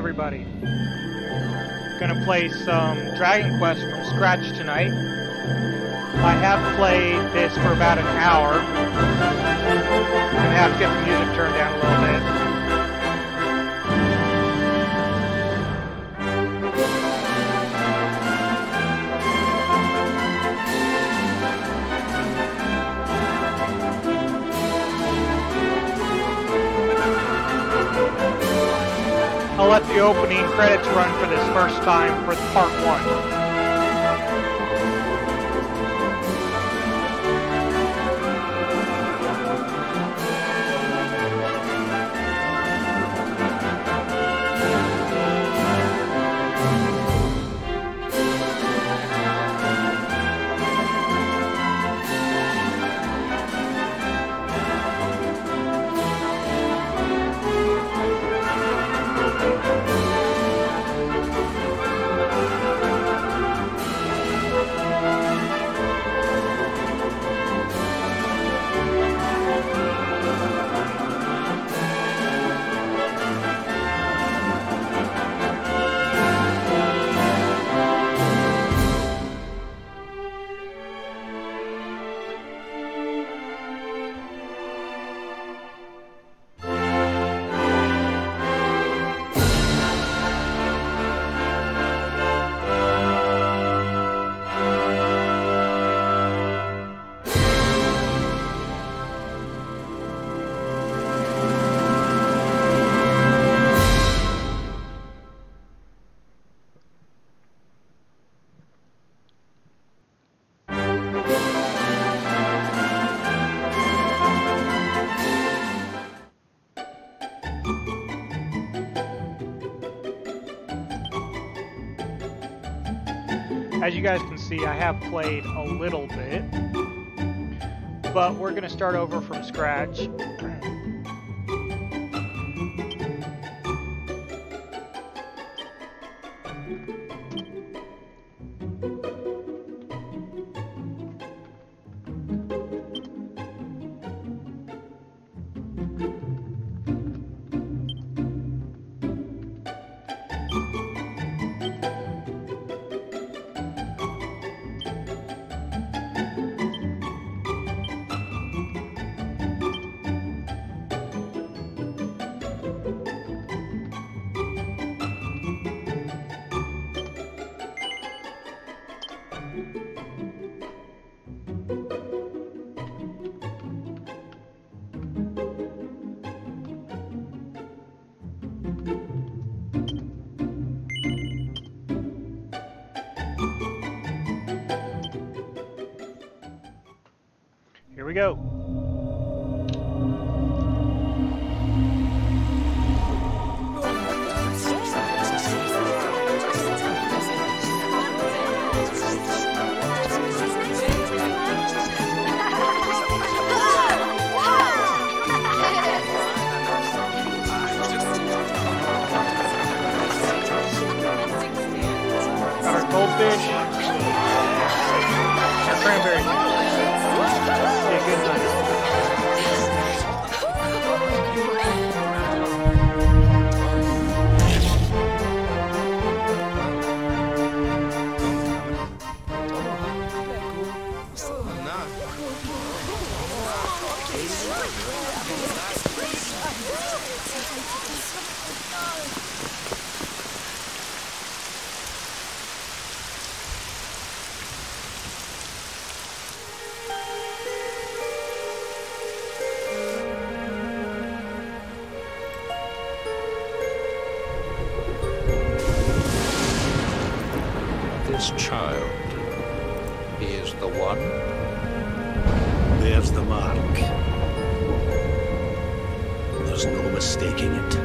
everybody. Gonna play some Dragon Quest from scratch tonight. I have played this for about an hour. Gonna have to get the music turned down a little bit. I'll let the opening credits run for this first time for part 1. As you guys can see, I have played a little bit, but we're going to start over from scratch. Here we go. Got our goldfish. Our cranberry. Good night. This child, he is the one? There's the mark. There's no mistaking it.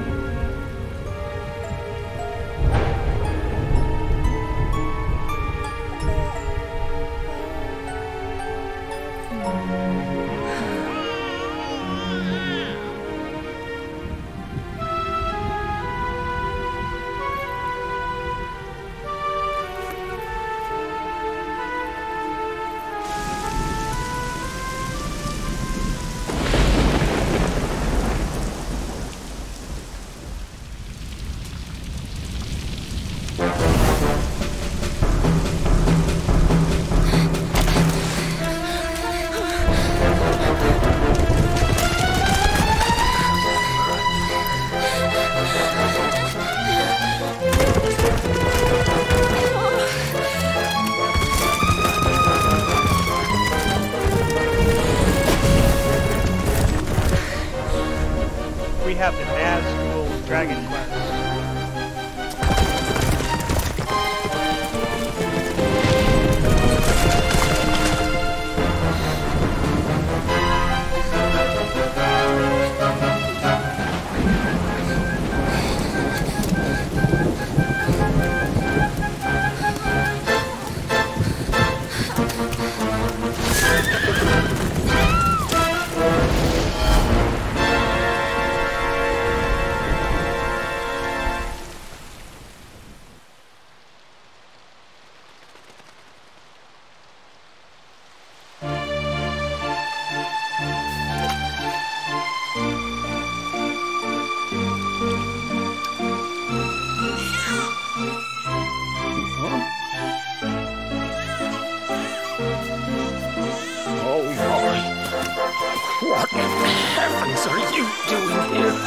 heavens are you doing here?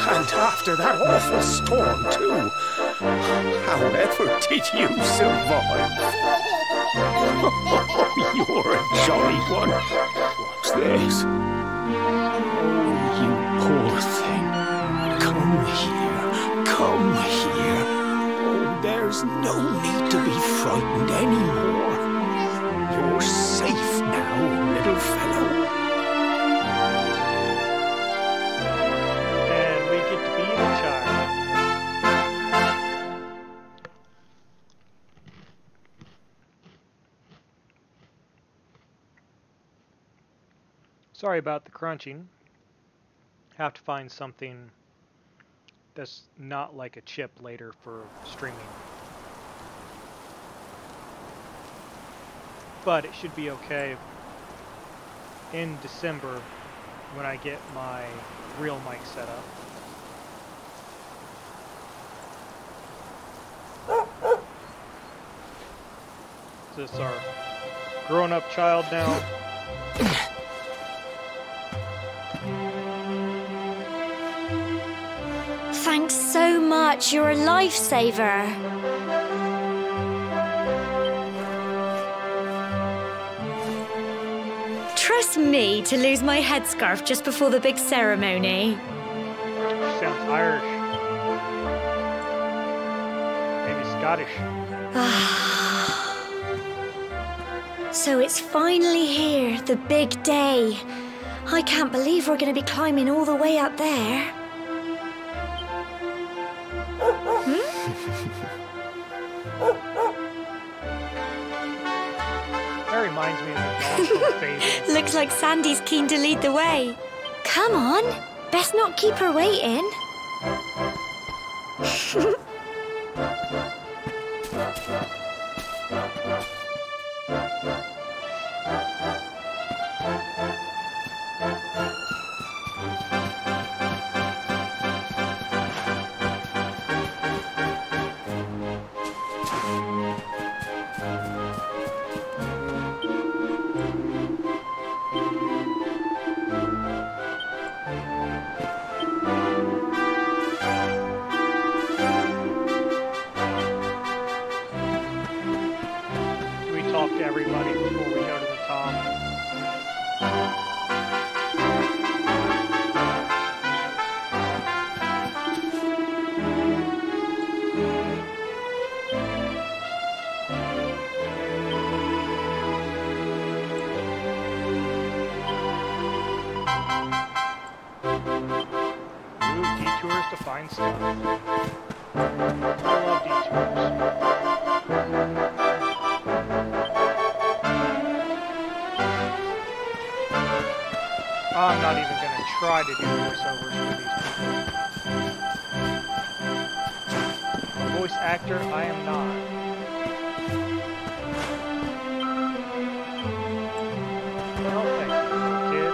And after that awful storm, too. However did you survive? You're a jolly one. What's this? Oh, you poor thing. Come here. Come here. Oh, there's no need to be frightened anymore. You're safe now, little fellow. And we get to be the child. Sorry about the crunching. Have to find something that's not like a chip later for streaming. But it should be okay in December when I get my real mic set up. Is this our grown-up child now? Thanks so much. You're a lifesaver. Trust me to lose my headscarf just before the big ceremony. Sounds Irish. Maybe Scottish. So it's finally here, the big day. I can't believe we're going to be climbing all the way up there. That reminds me of the dog from Fable. Looks like Sandy's keen to lead the way. Come on, best not keep her waiting. To everybody before we go to the top. Ooh, detours to find stuff. I love detours. I'm not even going to try to do voiceovers for these people. A voice actor, I am not. No, thank you, kid.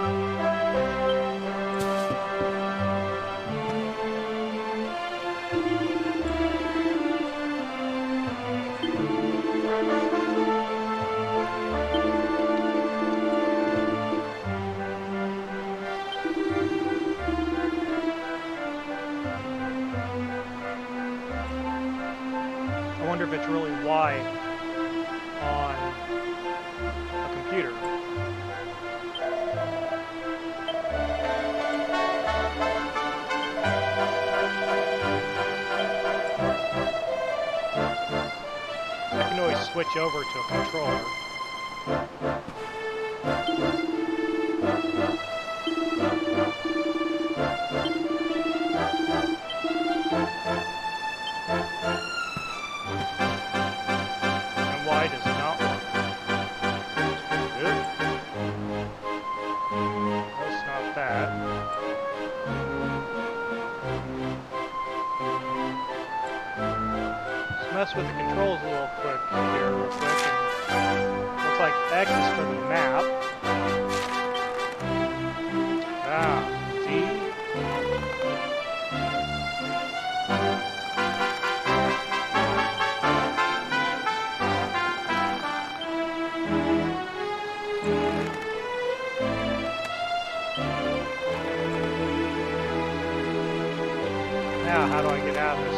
I wonder if it's really wide on a computer. I can always switch over to a controller. And why does it not work? Oop. That's not bad. Let's mess with the controls a little quick here, real quick. And looks like X is for the map. Z. out how do I get out of this.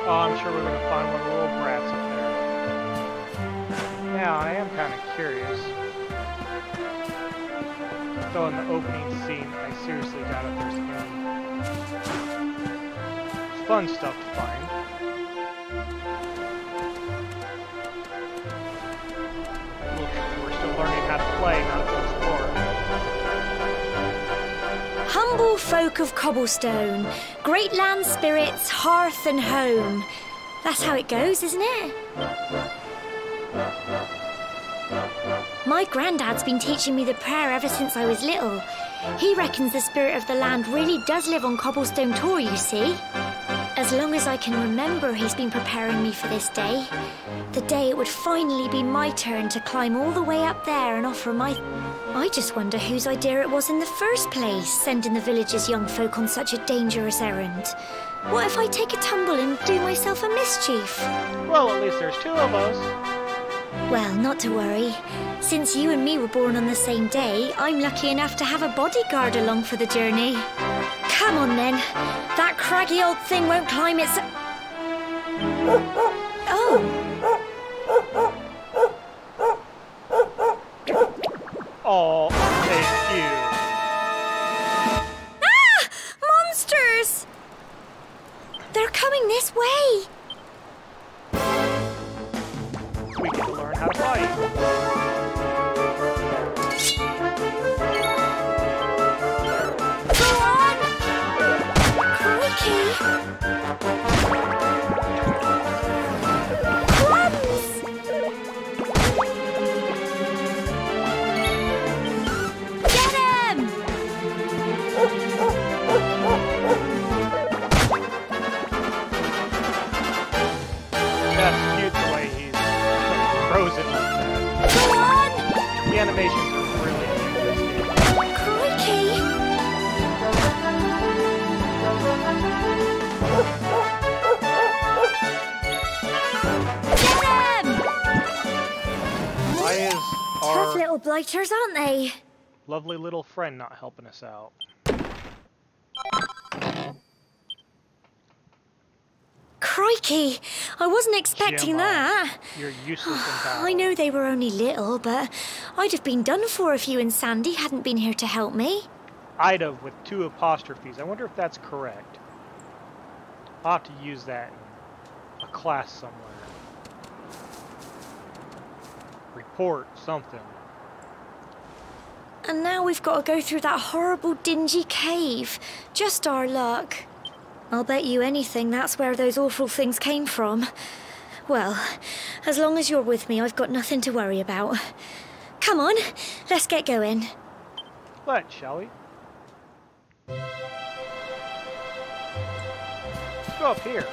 Oh, I'm sure we're going to find one of the little brats up there. Now, I am kind of curious. Though in the opening scene, I seriously doubt if there's any fun stuff to find. We're still learning how to play, not to explore. Humble folk of cobblestone, great land spirits, hearth and home. That's how it goes, isn't it? My granddad's been teaching me the prayer ever since I was little. He reckons the spirit of the land really does live on Cobblestone Tor, you see. As long as I can remember, he's been preparing me for this day. The day it would finally be my turn to climb all the way up there and offer my... I just wonder whose idea it was in the first place, sending the village's young folk on such a dangerous errand. What if I take a tumble and do myself a mischief? Well, at least there's two of us. Well, not to worry. Since you and me were born on the same day, I'm lucky enough to have a bodyguard along for the journey. Come on, then. That craggy old thing won't climb its... Oh. Oh, thank you. Ah! Monsters! They're coming this way. We get to learn how to fight. Go on! Crikey! Crumbs! Get him! That's cute the way he's frozen like that. Go on! The animations are really cute in this game. Crikey! Get them! Why is Tough our little blighters, aren't they? lovely little friend not helping us out? Crikey! I wasn't expecting Gemma, that. You're useless in battle. I know they were only little, but I'd have been done for if you and Sandy hadn't been here to help me. Ida with 2 apostrophes. I wonder if that's correct. I'll have to use that in a class somewhere. Report something. And now we've got to go through that horrible dingy cave. Just our luck. I'll bet you anything that's where those awful things came from. Well, as long as you're with me, I've got nothing to worry about. Come on, let's get going. Let's, shall we? Let's go up here.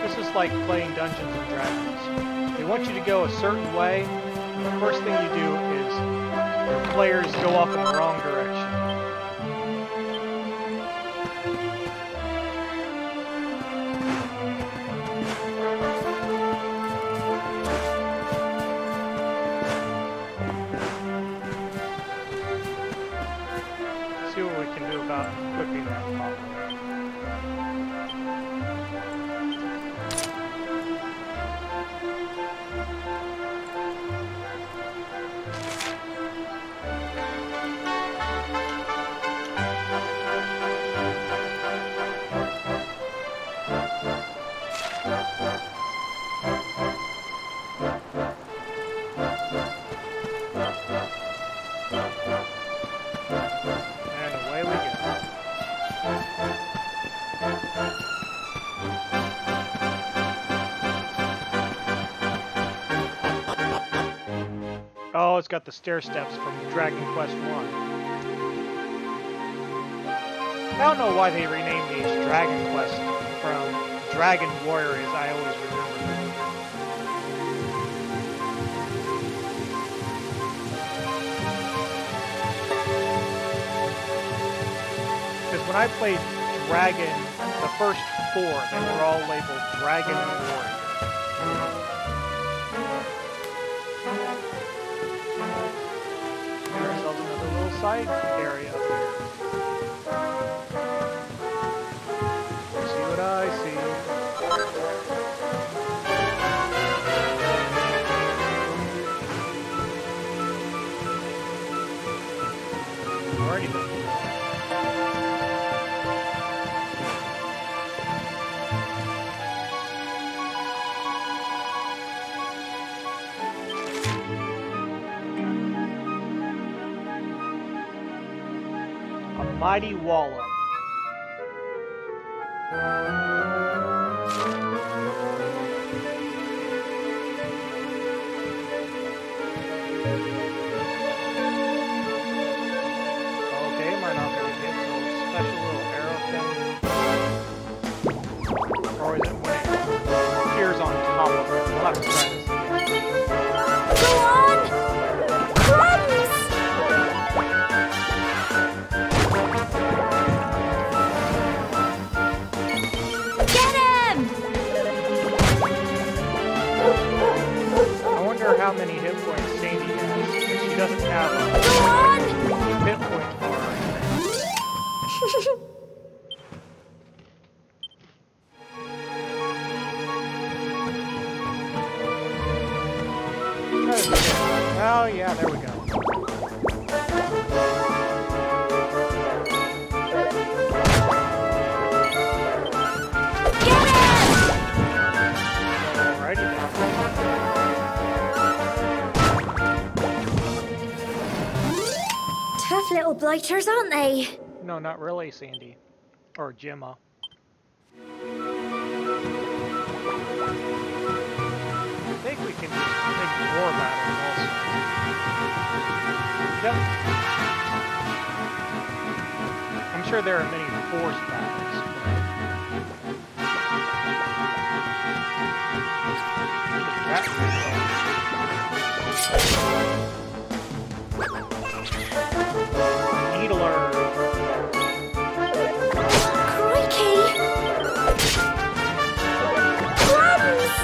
This is like playing Dungeons and Dragons. They want you to go a certain way. The first thing you do is your players go off in the wrong direction. See what we can do about equipping that pop. And away we go. Oh, it's got the stair steps from Dragon Quest 1. I don't know why they renamed these Dragon Quest from Dragon Warrior, as I always remember them. Because when I played Dragon, the first 4, they were all labeled Dragon Warrior. There's ourselves another little side area up here. See what I see. Alrighty then. Mighty Wallop. Okay, am I not going to get those special little arrow things? Or is it when it appears on top of it? We'll have to try this again. Go on! Crumbs! How many hit points Sandy has, because she doesn't have a hit point bar or anything. Oh yeah, there we go. Alrighty then. Tough little blighters, aren't they? No, not really, Sandy. Or Gemma. I think we can just ignore battles also. Yep. I'm sure there are many forced battles. Needler. Crikey! Crumbs!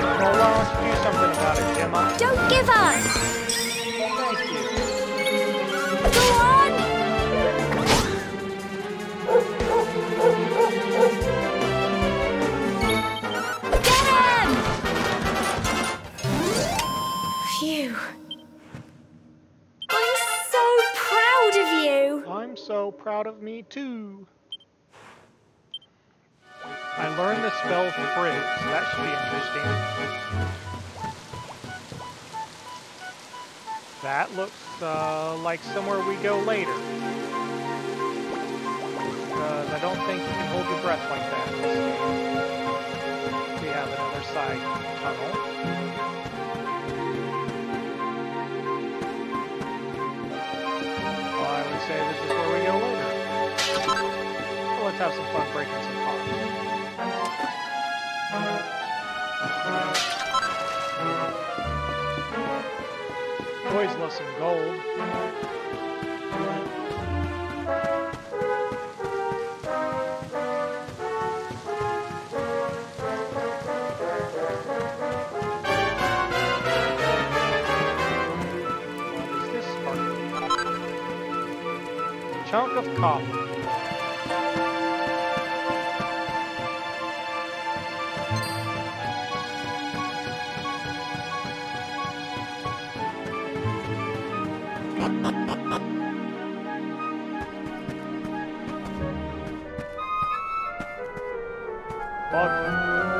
Well, why don't you do something about it, Gemma? Don't give up! Thank you. Go on! Get him! Phew. I'm so proud of you! I'm so proud of me, too. I learned the spell Frizz. That should be interesting. That looks like somewhere we go later. Because I don't think you can hold your breath like that in this game. We have another side tunnel. Well, I would say this is where we go later. Well, let's have some fun breaking some pots. Boys love some gold. What is this sparkling? Chunk of copper.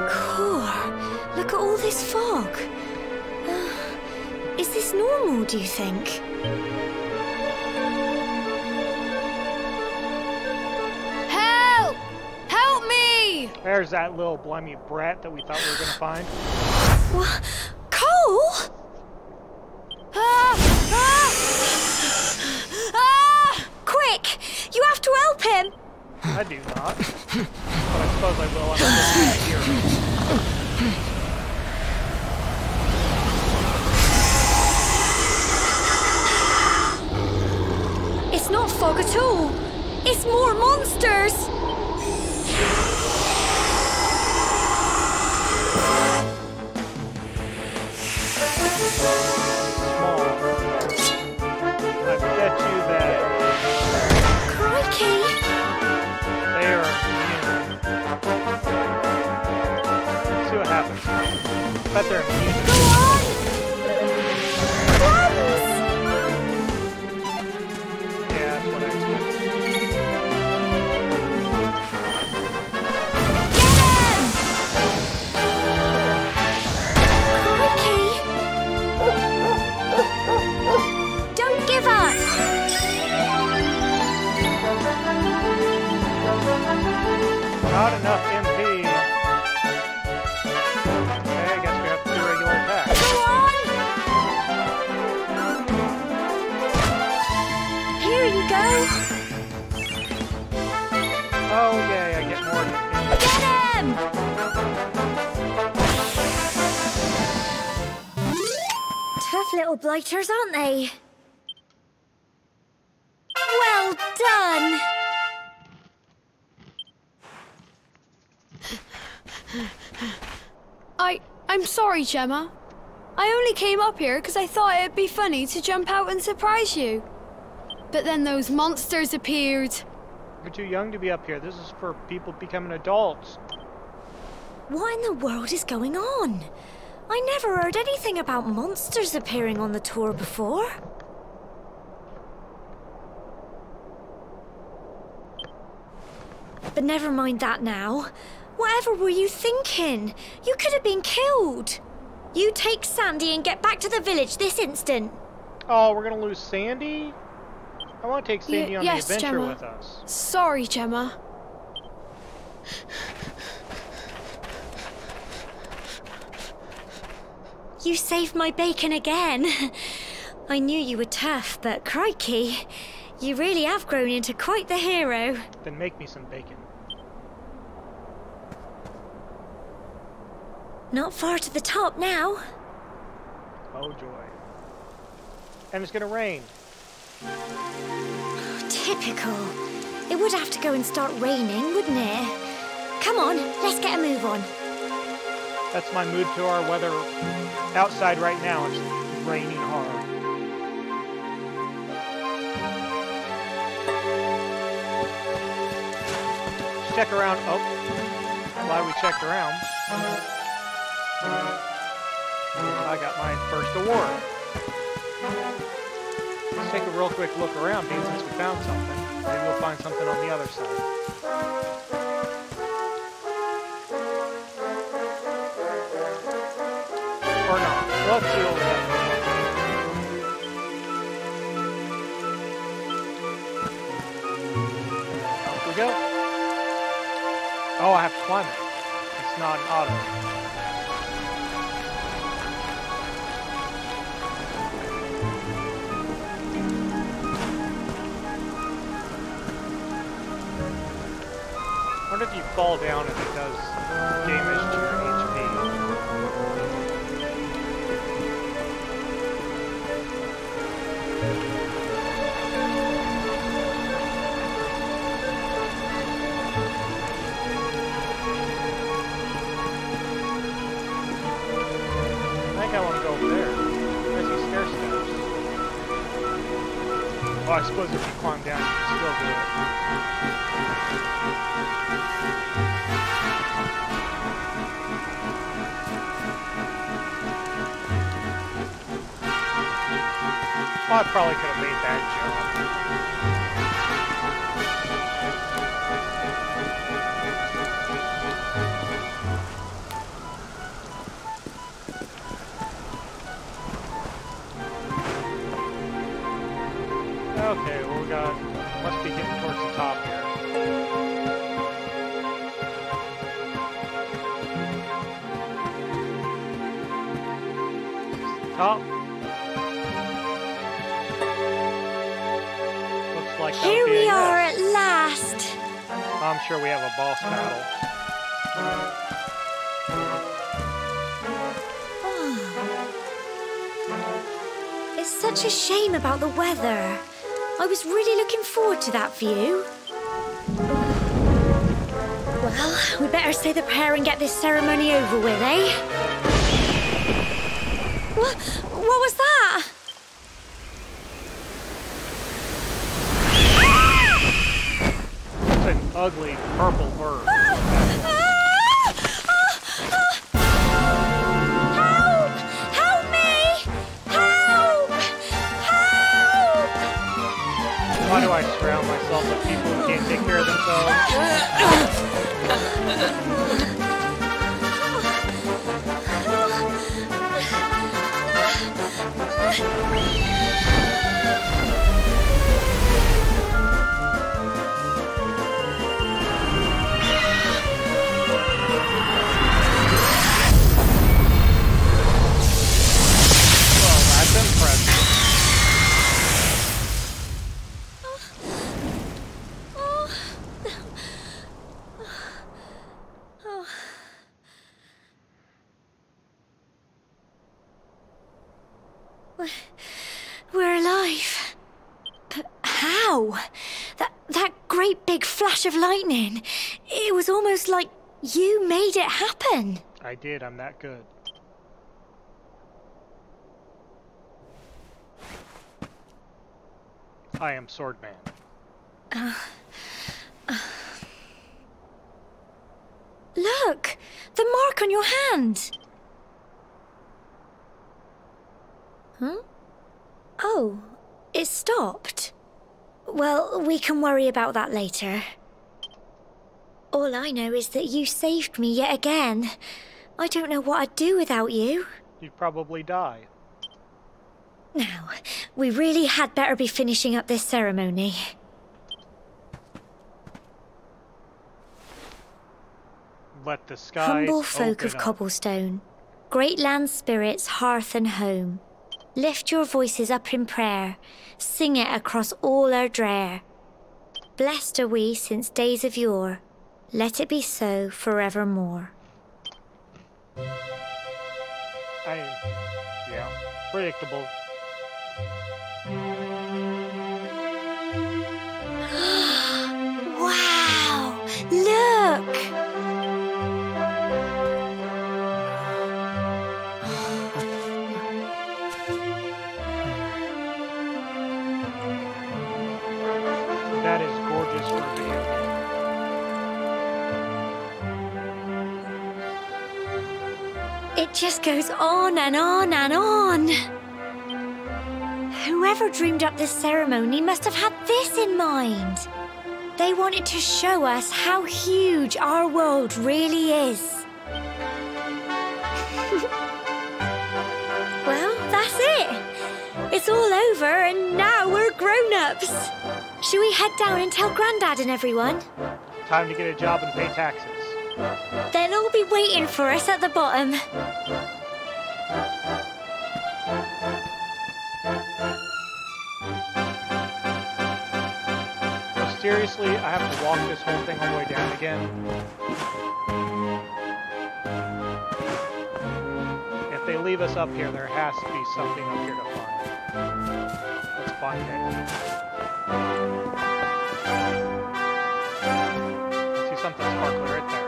Cool. Look at all this fog. Is this normal, do you think? Help! Help me! There's that little blummy brat that we thought we were going to find. What? Cole? small. I bet you that Crikey! they are immune. Let's see what happens. I bet they're immune. Go on! Crumbs! Yeah, that's what I expected. Don't give up! Not enough MP. Okay, I guess we have to do regular attacks. Go on! Here you go! Oh, yay, I get more MP. Get him! Tough little blighters, aren't they? Well done! I'm sorry, Gemma. I only came up here because I thought it'd be funny to jump out and surprise you. But then those monsters appeared. You're too young to be up here. This is for people becoming adults. What in the world is going on? I never heard anything about monsters appearing on the tour before. But never mind that now. Whatever were you thinking? You could have been killed. You take Sandy and get back to the village this instant. Oh, we're gonna lose Sandy? I want to take Sandy on the yes, adventure Gemma. with us. Sorry, Gemma. You saved my bacon again. I knew you were tough, but crikey, you really have grown into quite the hero. Then make me some bacon. Not far to the top now. Oh joy. And it's gonna rain. Typical. It would have to go and start raining, wouldn't it? Come on, let's get a move on. That's my mood to our weather outside right now. It's raining hard. Let's check around. Oh, glad we checked around. I got my first award. Let's take a real quick look around, being since we found something. Maybe we'll find something on the other side. Or not. Let's see what we got. Off we go. Oh, I have to climb it. It's not an auto. I wonder if you fall down if it does damage to your HP. I think I want to go over there. I see stair steps. Oh, I suppose if you climb down, you can still do it. Oh, I probably could have made that jump. Okay, well we got, must be getting towards the top here. Top. Looks like that Here would be a we are yes. at last. I'm sure we have a boss battle. It's such a shame about the weather. I was really looking forward to that view. Well, we better say the prayer and get this ceremony over with, eh? What was that? It's an ugly purple bird. Help! Help me! Help! Help! Why do I surround myself with people who can't take care of themselves? Well, that's impressive. We're alive. But how? That great big flash of lightning. It was almost like you made it happen. I did, I'm that good. I am Swordman. Look! The mark on your hand! Huh? Oh, it stopped. Well, we can worry about that later. All I know is that you saved me yet again. I don't know what I'd do without you. You'd probably die. Now, we really had better be finishing up this ceremony. Let the skies Humble folk open of up. Cobblestone, great land spirits, hearth and home, lift your voices up in prayer, sing it across all our drear. Blessed are we since days of yore, let it be so forevermore. Yeah, predictable. Wow! Look! That is gorgeous for a video game. It just goes on and on and on. Whoever dreamed up this ceremony must have had this in mind. They wanted to show us how huge our world really is. Well, that's it. It's all over and now we're grown-ups. Should we head down and tell Grandad and everyone? Time to get a job and pay taxes. They'll all be waiting for us at the bottom. Seriously, I have to walk this whole thing all the way down again. If they leave us up here, there has to be something up here to find. Let's find it. See something sparkly right there.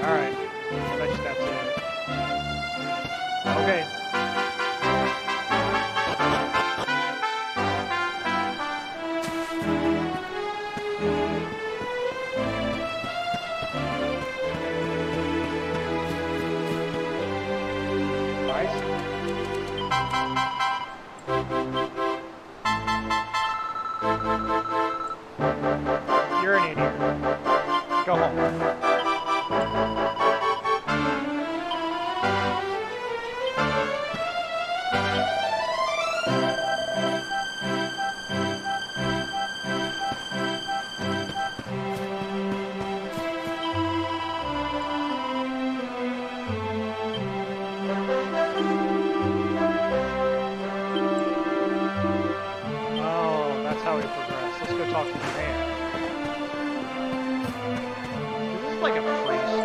Alright, I bet you that's it. Okay. You're an idiot. Go home. Oh, that's how we progress. Let's go talk to the mayor. Is this like a priest?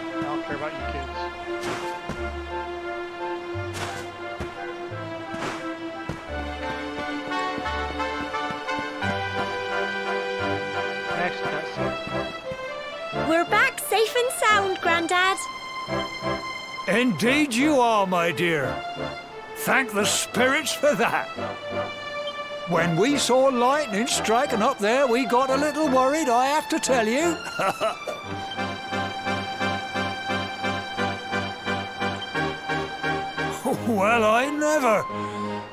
I don't care about you kids. Grandad. Indeed you are, my dear. Thank the spirits for that. When we saw lightning striking up there, we got a little worried, I have to tell you. Well, I never.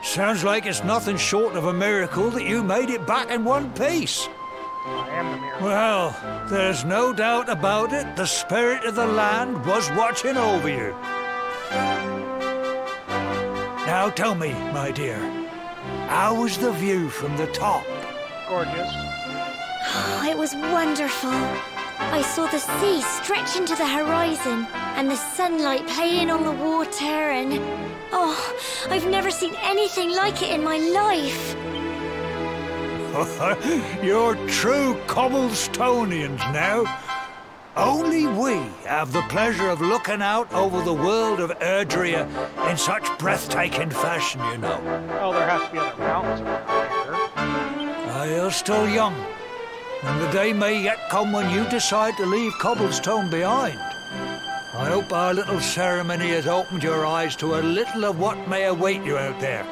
Sounds like it's nothing short of a miracle that you made it back in one piece. I am the miracle. Well, there's no doubt about it. The spirit of the land was watching over you. Now tell me, my dear, how was the view from the top? Gorgeous. Oh, it was wonderful. I saw the sea stretch into the horizon and the sunlight playing on the water and... Oh, I've never seen anything like it in my life. You're true Cobblestonians now. Only we have the pleasure of looking out over the world of Erdrea in such breathtaking fashion, you know. Oh, there has to be other mountains around here. You're still young, and the day may yet come when you decide to leave Cobblestone behind. I hope our little ceremony has opened your eyes to a little of what may await you out there.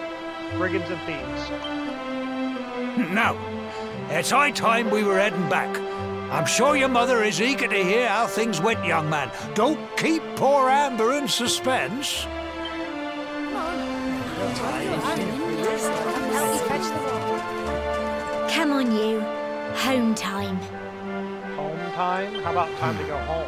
Brigands and thieves. Now, it's high time we were heading back. I'm sure your mother is eager to hear how things went, young man. Don't keep poor Amber in suspense. Come on, you. Home time. Home time? How about time to go home?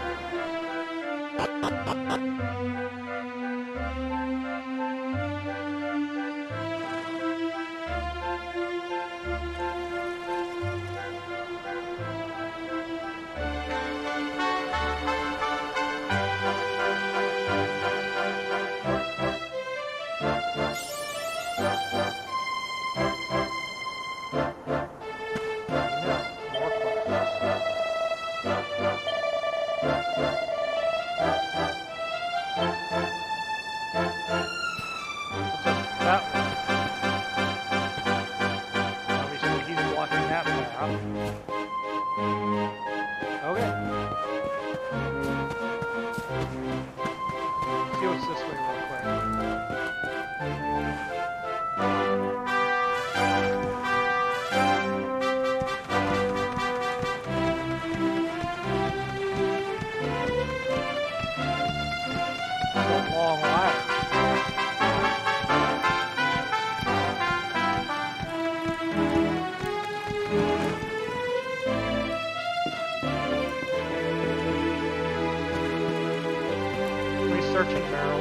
Searching barrel.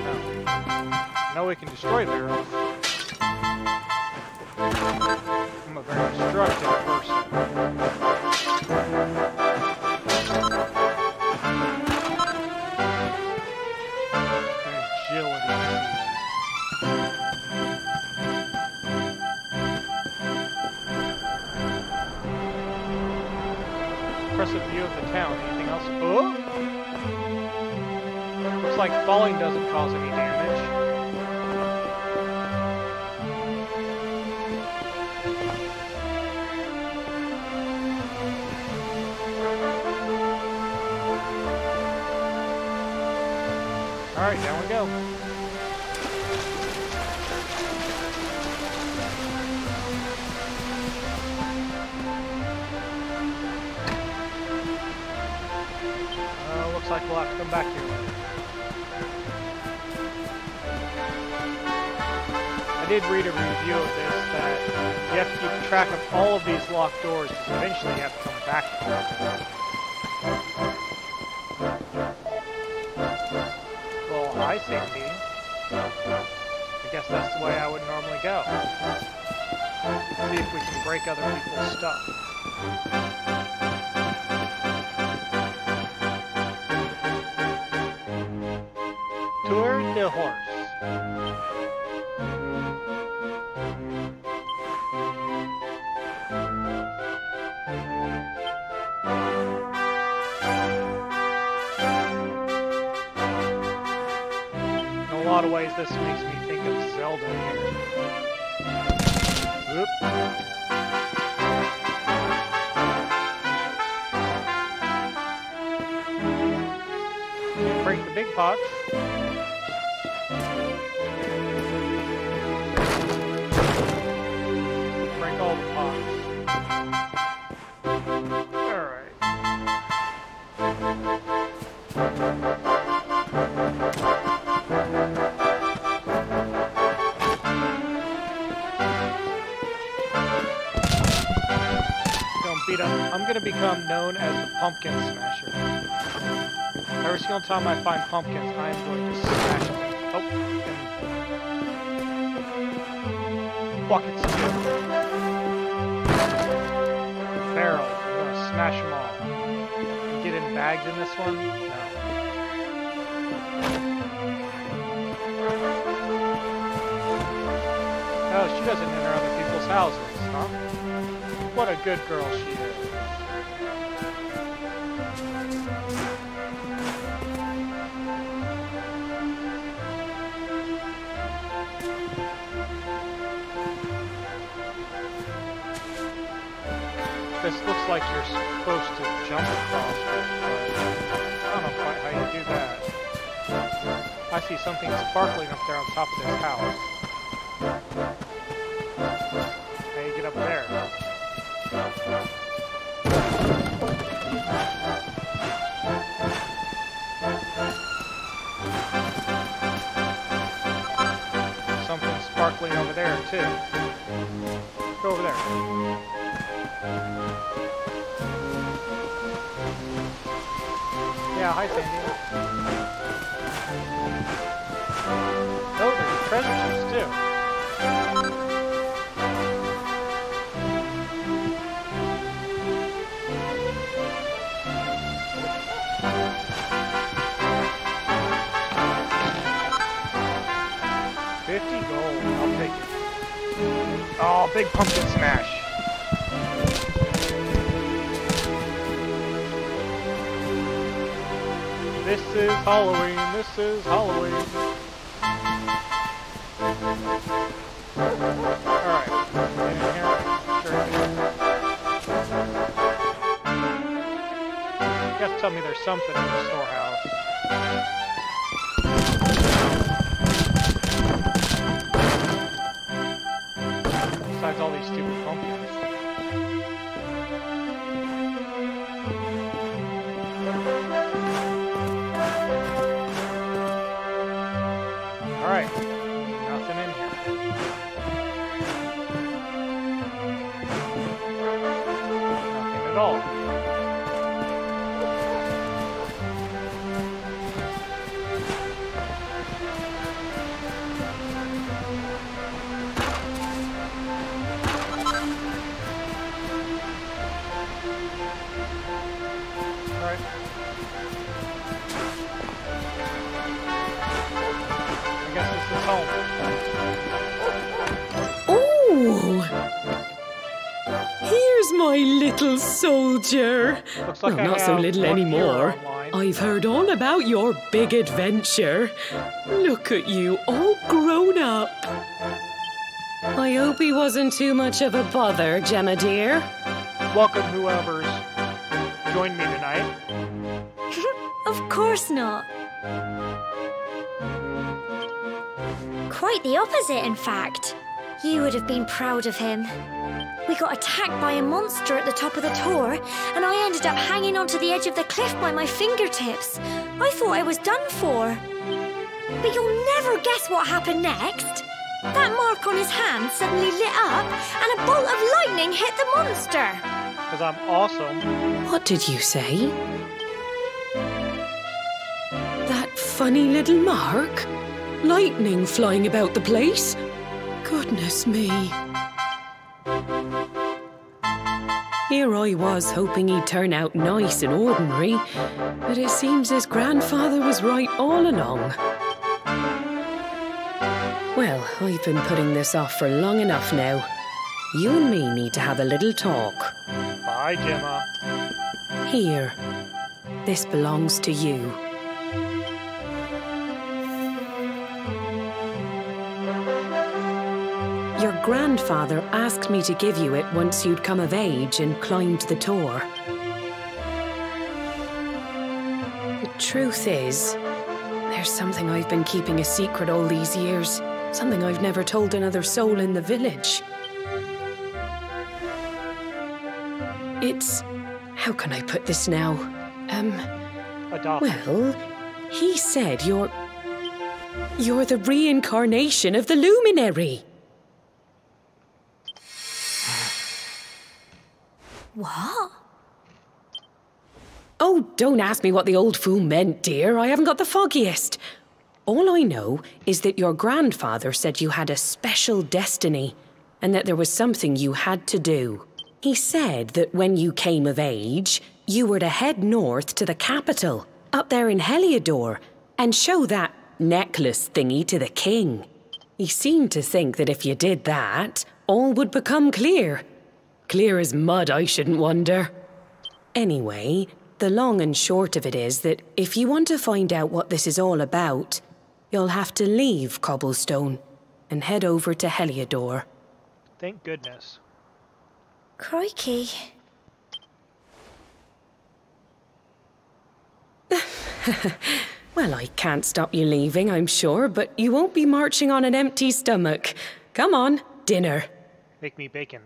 No. No, we can destroy barrels. I'm a very destructive person. Agility. Impressive view of the town. Anything else? Oh! Looks like falling doesn't cause any damage. Alright, down we go. Looks like we'll have to come back here. I did read a review of this that you have to keep track of all of these locked doors because eventually you have to come back to them. Well, hi, Sandy. I guess that's the way I would normally go. See if we can break other people's stuff. Tour de horse. In a lot of ways, this makes me think of Zelda here. Whoop. break the big pots. Break all the pots. Alright. I'm gonna become known as the Pumpkin Smasher. Every single time I find pumpkins, I am going to smash them. Oh, and buckets of them. Barrels, I'm gonna smash them all. Get in bags in this one? No. Oh, she doesn't enter other people's houses, huh? What a good girl she is. This looks like you're supposed to jump across it, but I don't know quite how you do that. I see something sparkling up there on top of this house. How do you get up there? Something sparkling over there, too. Go over there. Yeah, hi, Sandy. Oh, there's treasure chests, too. I'll take it. Oh, big pumpkin smash. This is Halloween, this is Halloween. Alright, in here. Sure. You have to tell me there's something in the storehouse. Besides all these stupid pumpkins. Alright, nothing in here. Nothing at all. Oh! Here's my little soldier. Looks like well, not so little anymore. I've heard all about your big adventure. Look at you, all grown up. I hope he wasn't too much of a bother, Gemma dear. Welcome whoever's joined me tonight. Of course not. Quite the opposite, in fact. You would have been proud of him. We got attacked by a monster at the top of the tower, and I ended up hanging onto the edge of the cliff by my fingertips. I thought I was done for. But you'll never guess what happened next. That mark on his hand suddenly lit up, and a bolt of lightning hit the monster. Because I'm awesome. What did you say? That funny little mark? Lightning flying about the place? Goodness me. Here I was hoping he'd turn out nice and ordinary, but it seems his grandfather was right all along. Well, I've been putting this off for long enough now. You and me need to have a little talk. Bye, Gemma. Here. This belongs to you. Your grandfather asked me to give you it once you'd come of age and climbed the tor. The truth is, There's something I've been keeping a secret all these years. Something I've never told another soul in the village. It's... how can I put this now? Adopted. Well, he said you're the reincarnation of the Luminary. What? Oh, don't ask me what the old fool meant, dear. I haven't got the foggiest. All I know is that your grandfather said you had a special destiny and that there was something you had to do. He said that when you came of age, you were to head north to the capital, up there in Heliodor, and show that necklace thingy to the king. He seemed to think that if you did that, all would become clear. Clear as mud, I shouldn't wonder. Anyway, the long and short of it is that if you want to find out what this is all about, you'll have to leave Cobblestone and head over to Heliodor. Thank goodness. Crikey. Well, I can't stop you leaving, I'm sure, but you won't be marching on an empty stomach. Come on, dinner. Make me bacon.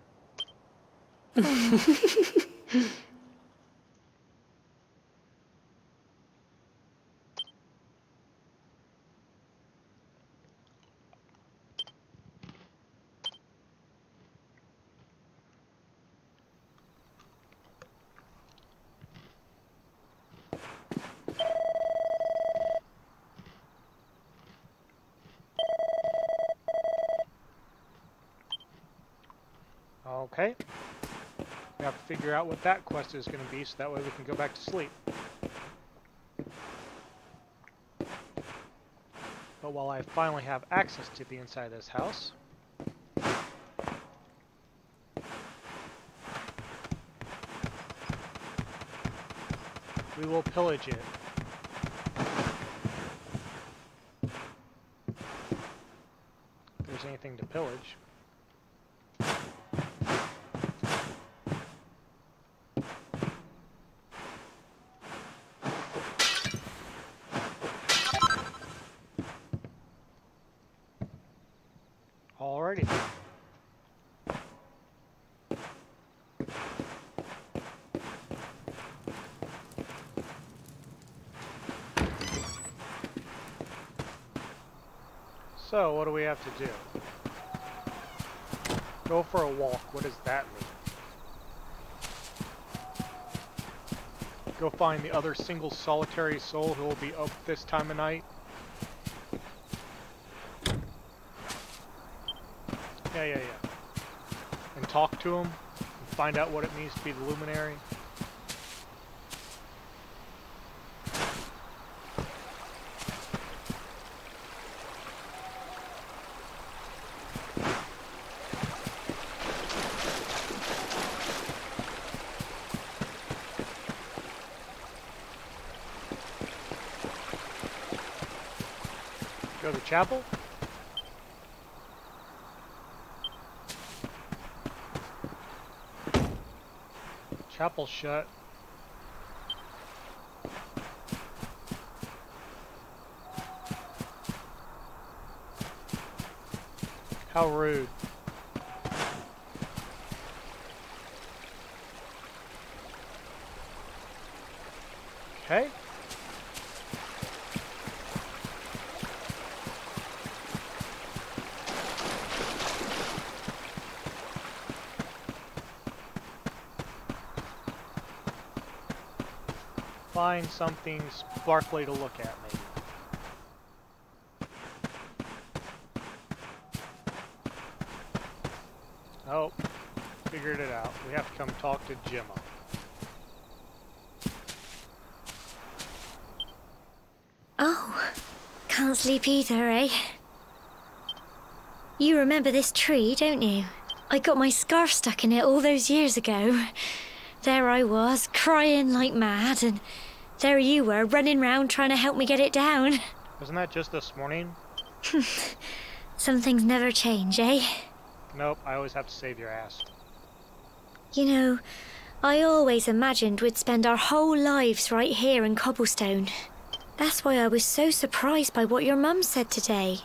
Okay. We have to figure out what that quest is going to be so that way we can go back to sleep. But while I finally have access to the inside of this house, we will pillage it. If there's anything to pillage. Alrighty. So, what do we have to do? Go for a walk. What does that mean? Go find the other single solitary soul who will be up this time of night. Yeah. And talk to him and find out what it means to be the Luminary. Go to the chapel. Chapel shut. How rude. Okay. Find something sparkly to look at, maybe. Oh, figured it out. We have to come talk to Gemma. Oh, can't sleep either, eh? You remember this tree, don't you? I got my scarf stuck in it all those years ago. There I was, crying like mad, and there you were, running round trying to help me get it down. Wasn't that just this morning? Some things never change, eh? Nope, I always have to save your ass. You know, I always imagined we'd spend our whole lives right here in Cobblestone. That's why I was so surprised by what your mum said today.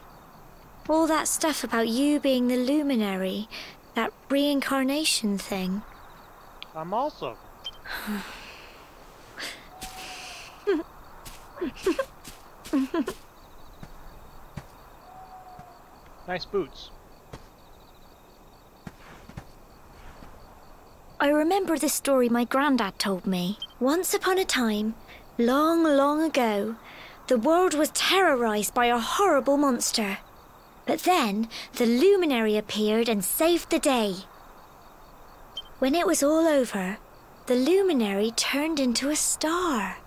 All that stuff about you being the luminary, that reincarnation thing. I'm also. Nice boots. I remember the story my granddad told me. Once upon a time, long, long ago, the world was terrorized by a horrible monster. But then, the luminary appeared and saved the day. When it was all over, the luminary turned into a star.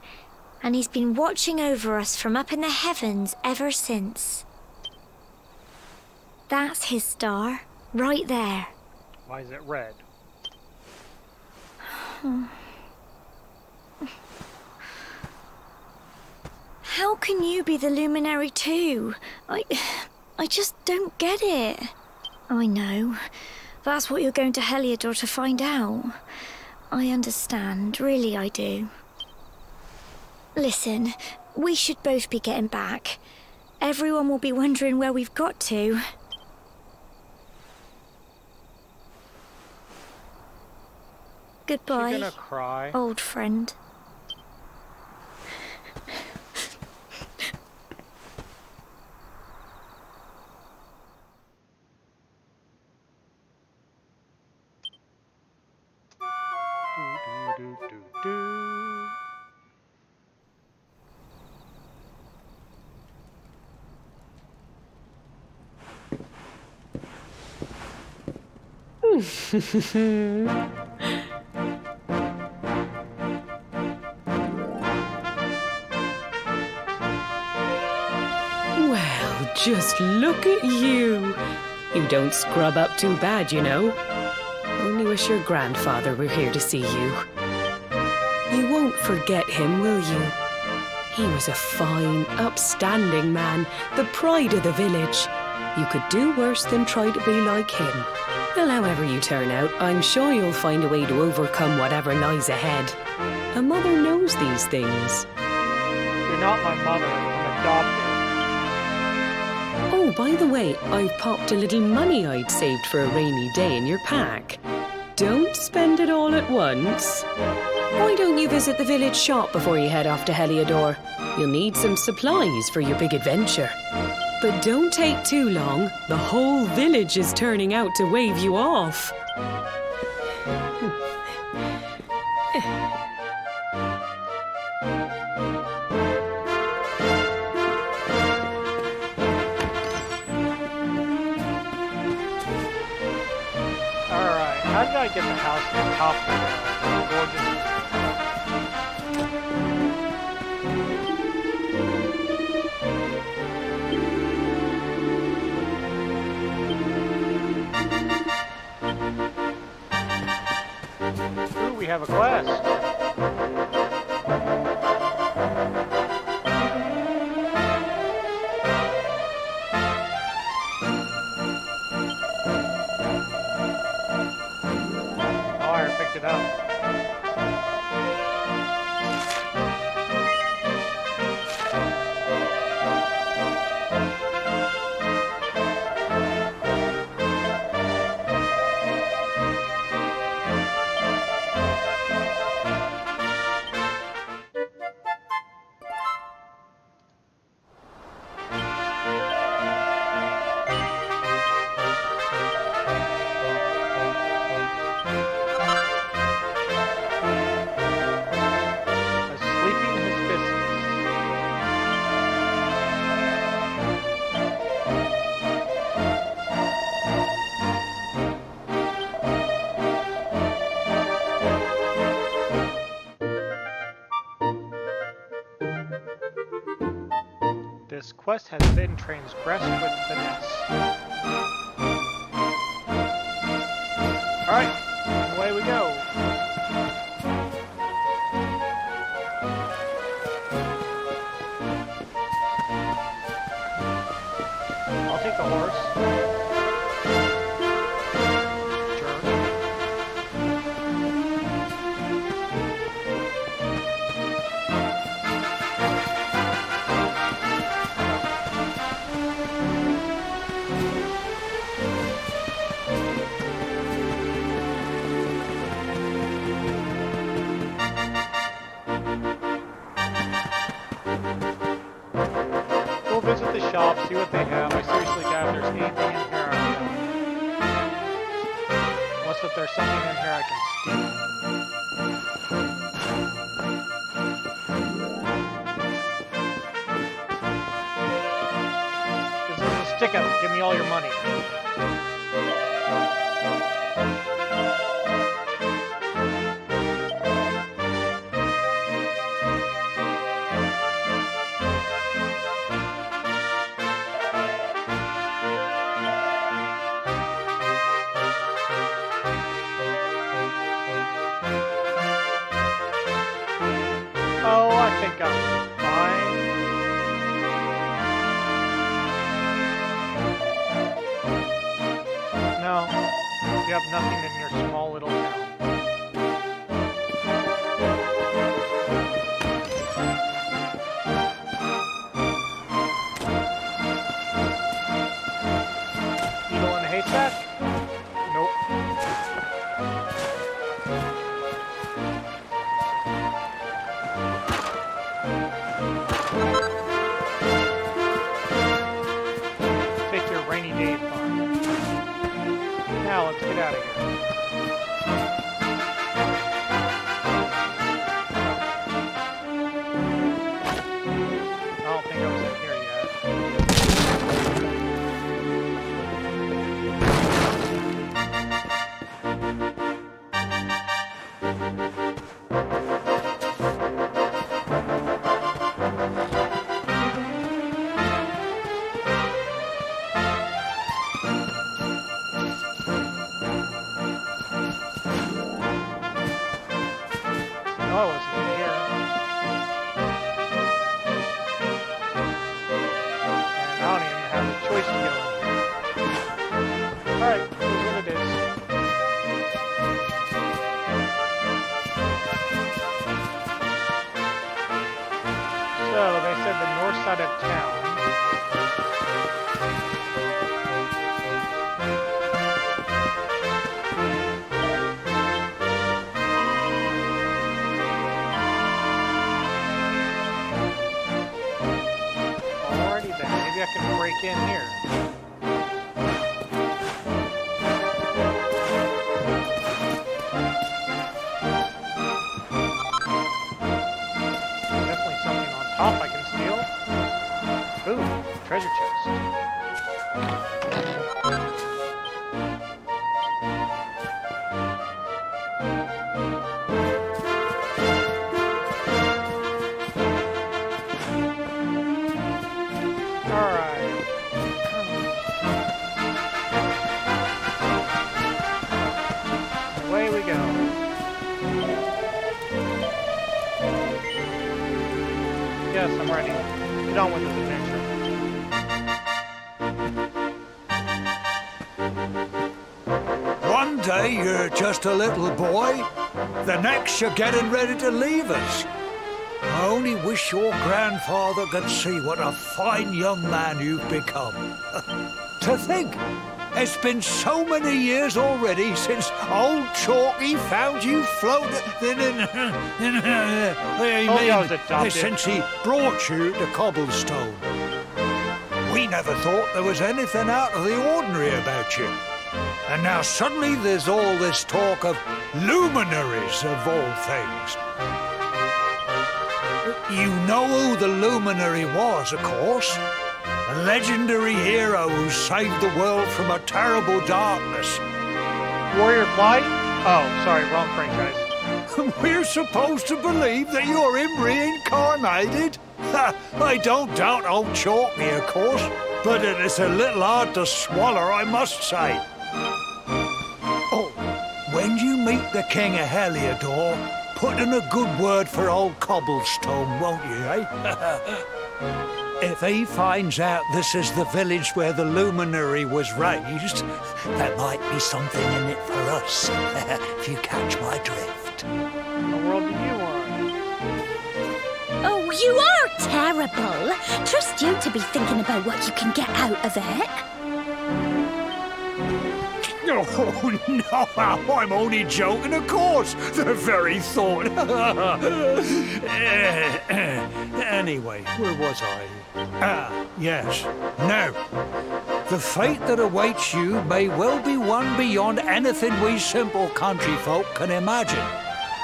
And he's been watching over us from up in the heavens ever since. That's his star, right there. Why is it red? How can you be the luminary too? I just don't get it. I know. That's what you're going to Heliodor to find out. I understand, really I do. Listen, we should both be getting back. Everyone will be wondering where we've got to. Goodbye, Is she gonna cry? old friend. Well, just look at you. You don't scrub up too bad, you know. Only wish your grandfather were here to see you. You won't forget him, will you? He was a fine, upstanding man, the pride of the village. You could do worse than try to be like him. Well, however you turn out, I'm sure you'll find a way to overcome whatever lies ahead. A mother knows these things. You're not my mother. I'm adopted. Oh, by the way, I've popped a little money I'd saved for a rainy day in your pack. Don't spend it all at once. Why don't you visit the village shop before you head off to Heliodor? You'll need some supplies for your big adventure. But don't take too long. The whole village is turning out to wave you off. Alright, how did I get the house to the top of the gorgeous? Ooh, we have a quest. Oh, I picked it up. A sleeping hibiscus. This quest has been transgressed with finesse. Alright, away we go. I'll take the horse. Jerk. if there's something in here I can steal. This is a stick up. Give me all your money. Oh, I think I'm fine. No, you have nothing in your small little town. Needle in a haystack? Nope. Take your rainy day fun. Now let's get out of here. I don't think I was in here yet. No, I wasn't in here. And I don't even have a choice to go in here. Alright, here's what it is. So, they said the north side of town. Alrighty then, maybe I can break in here. Definitely something on top I can steal. Ooh, treasure chest. Alright. Away we go. Yes, I'm ready. Get on with this adventure. One day you're just a little boy, the next you're getting ready to leave us. I only wish your grandfather could see what a fine young man you've become. To think, it's been so many years already since old Chalky found you floating. Since he brought you to Cobblestone. We never thought there was anything out of the ordinary about you. And now suddenly there's all this talk of luminaries of all things. You know who the luminary was, of course. A legendary hero who saved the world from a terrible darkness. Warrior of Light? Oh, sorry, wrong franchise. We're supposed to believe that you're him reincarnated? I don't doubt old Chalky, of course, but it is a little hard to swallow, I must say. Oh, when you meet the King of Heliodor, put in a good word for old Cobblestone, won't you, eh? If he finds out this is the village where the luminary was raised, there might be something in it for us, if you catch my drift. What world do you want? Oh, you are terrible. Trust you to be thinking about what you can get out of it. Oh, no, I'm only joking, of course. The very thought. Anyway, where was I? Ah, yes. Now, The fate that awaits you may well be one beyond anything we simple country folk can imagine.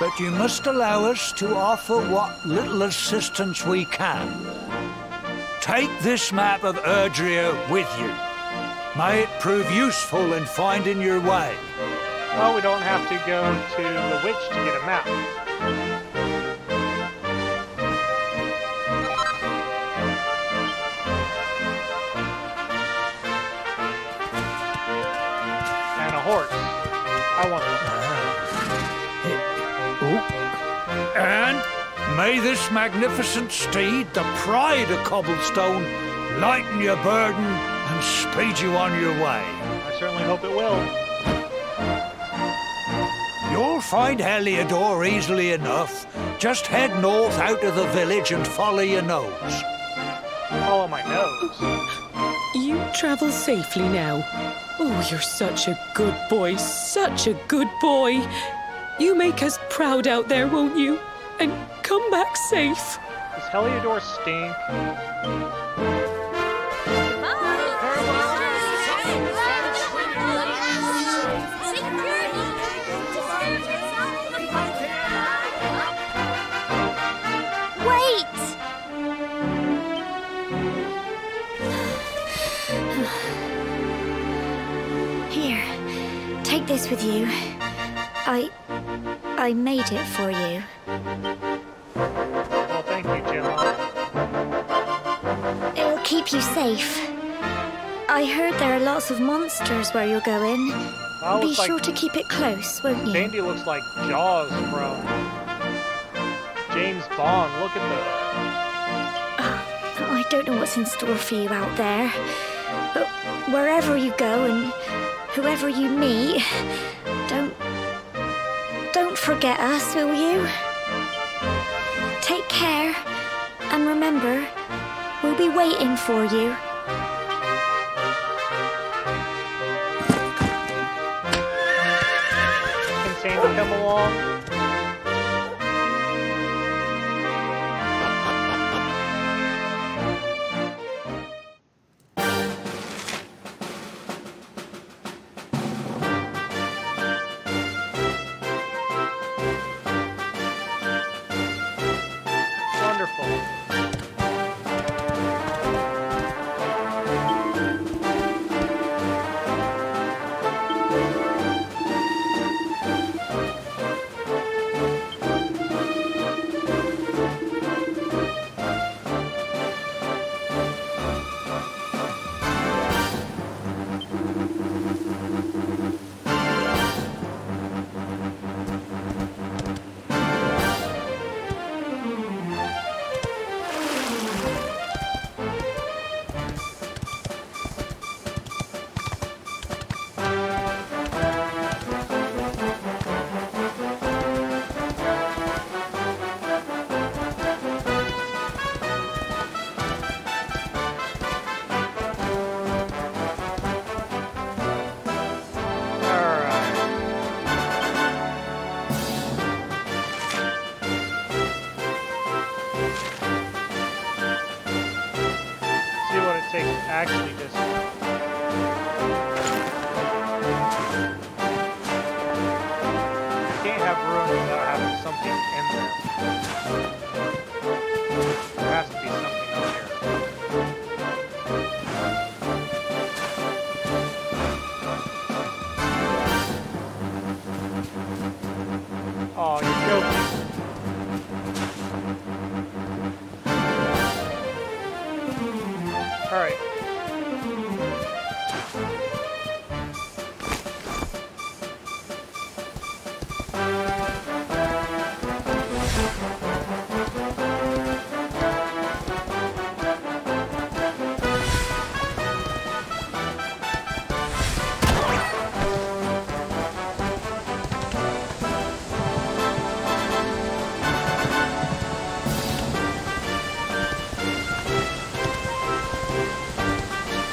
But you must allow us to offer what little assistance we can. Take this map of Erdrea with you. May it prove useful in finding your way. Well, we don't have to go to the witch to get a map. And a horse. I want one. And may this magnificent steed, the pride of Cobblestone, lighten your burden and speed you on your way. I certainly hope it will. You'll find Heliodor easily enough. Just head north out of the village and follow your nose. Follow my nose. You travel safely now. Oh, you're such a good boy, such a good boy. You make us proud out there, won't you? And come back safe. Does Heliodor stink? Take this with you. I made it for you. Well, thank you, Gemma. It'll keep you safe. I heard there are lots of monsters where you're going. Well, Be sure to keep it close, won't you? Sandy looks like Jaws from James Bond. Look at I don't know what's in store for you out there. But wherever you go and whoever you meet, don't forget us, will you? Take care, and remember, we'll be waiting for you. Can Sandy come along? Actually just can't have ruin without having something in there. There has to be something up here. Oh, you're joking. All right.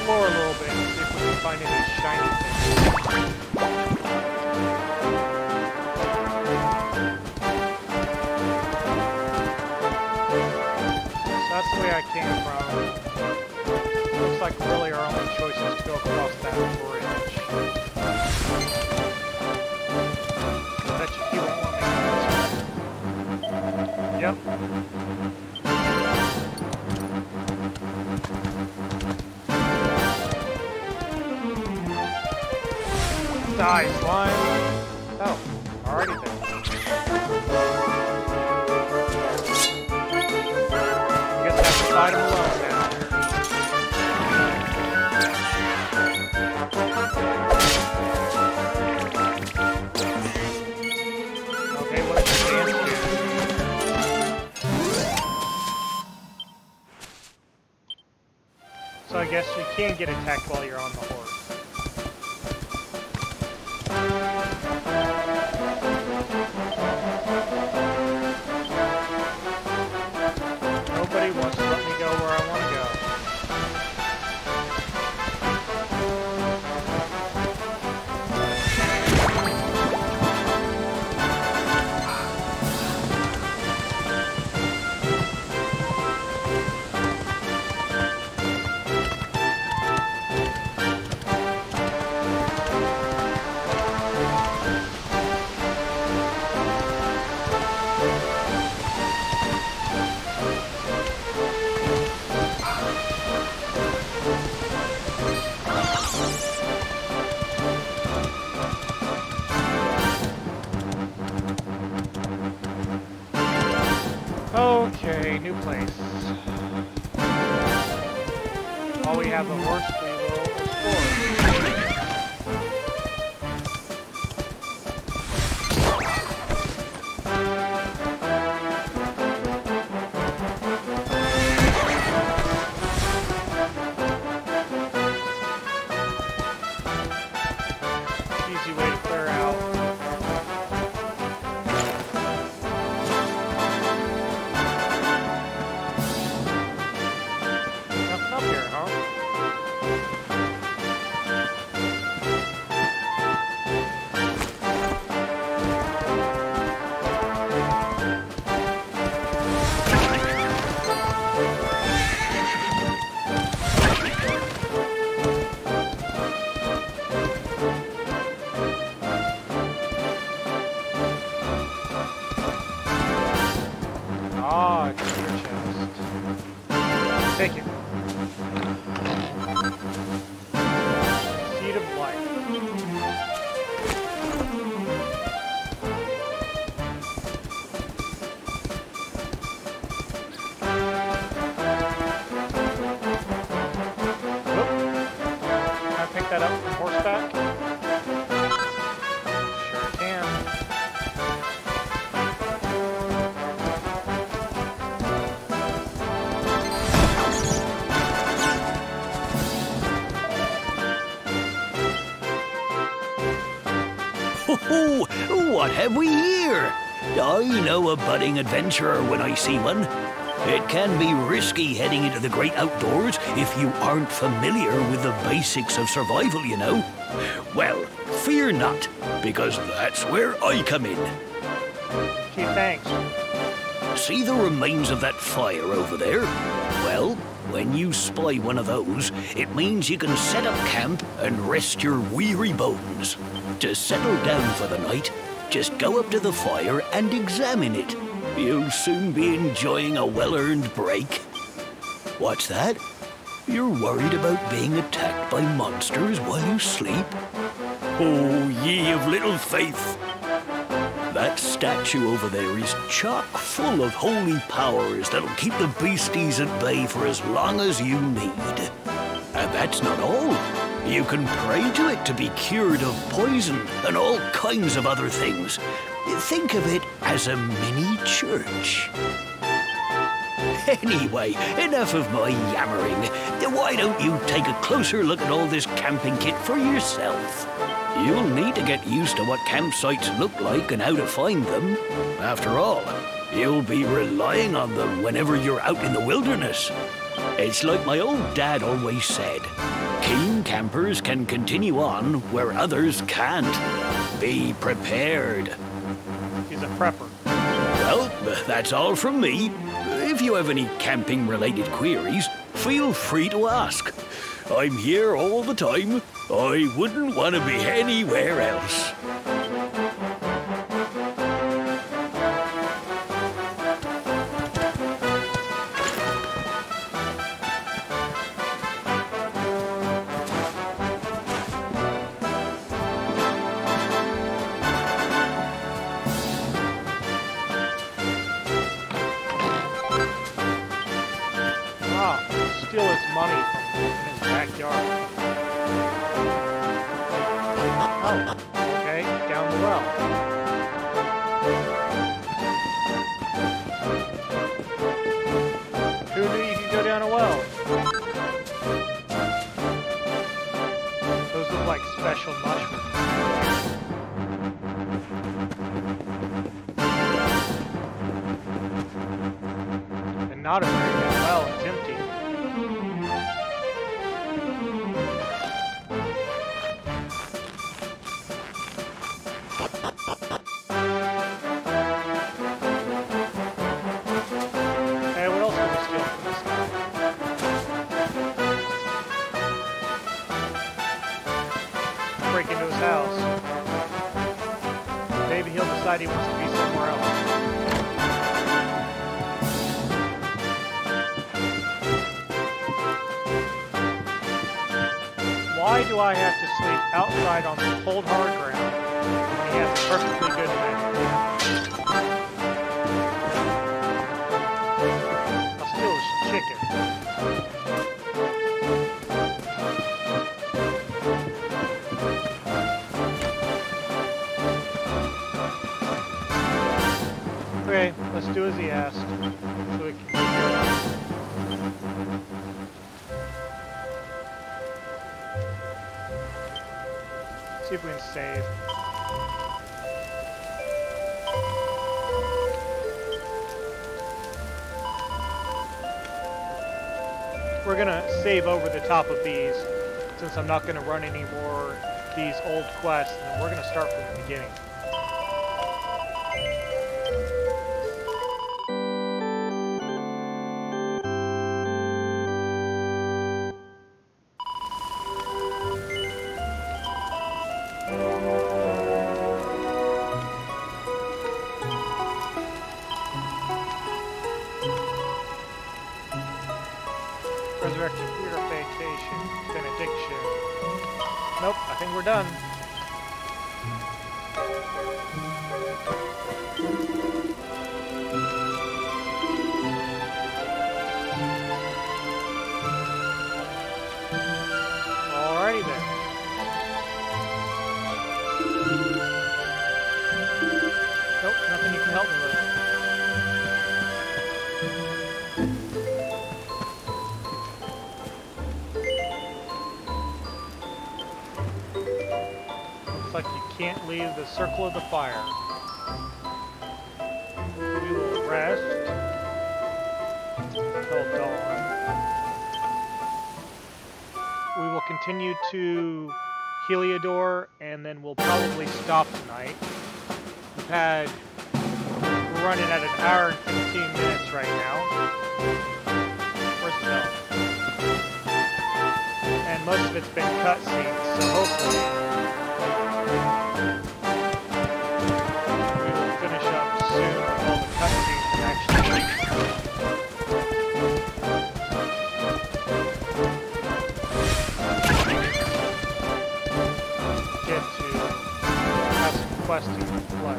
Explore a little bit and see if we can find any shiny things. So that's the way I came from. Looks like really our only choice is to go across that bridge. I bet you he won't want me to do this. Yep. Die, slime! Oh, alrighty then. Guess I have to fight him alone now. Okay, what does the dance do? So I guess you can get attacked while you're on the horse. Nobody wants to let me go where I want to go. Okay, new place. While we have a horse, we will explore. Easy way to clear out. Up here, huh? Ah, treasure chest. Thank you. Seed of life. Oop. Can I pick that up from horseback? Sure can. Oh, what have we here? I know a budding adventurer when I see one. It can be risky heading into the great outdoors if you aren't familiar with the basics of survival, you know. Well, fear not, because that's where I come in. Gee, thanks. See the remains of that fire over there? Well, when you spy one of those, it means you can set up camp and rest your weary bones. To settle down for the night, just go up to the fire and examine it. You'll soon be enjoying a well-earned break. What's that? You're worried about being attacked by monsters while you sleep? Oh, ye of little faith! That statue over there is chock full of holy powers that'll keep the beasties at bay for as long as you need. And that's not all. You can pray to it to be cured of poison and all kinds of other things. Think of it as a mini church. Anyway, enough of my yammering. Why don't you take a closer look at all this camping kit for yourself? You'll need to get used to what campsites look like and how to find them. After all, you'll be relying on them whenever you're out in the wilderness. It's like my old dad always said, keen campers can continue on where others can't. Be prepared. He's a prepper. Well, that's all from me. If you have any camping-related queries, feel free to ask. I'm here all the time. I wouldn't want to be anywhere else. Steal his money from his backyard. Oh, okay, down the well. Who knew you could go down a well? Those look like special mushrooms. And not a very good well, it's empty. Break into his house. Maybe he'll decide he wants to be somewhere else. Why do I have to sleep outside on the cold hard ground when he has a perfectly good bed? I'll steal his chicken. Okay, let's do as he asked, so we can keep going. See if we can save. We're gonna save over the top of these, since I'm not gonna run any more of these old quests, and we're gonna start from the beginning. Resurrection, purification, benediction. Nope, I think we're done. Alrighty then. Nope, nothing you can help me with. Like you can't leave the circle of the fire. We will rest until dawn. We will continue to Heliodor, and then we'll probably stop tonight. We're running at an hour and 15 minutes right now. Where's the bell? And most of it's been cutscenes, so hopefully we will finish up soon with all the cutscenes and actually get to have some questing to play.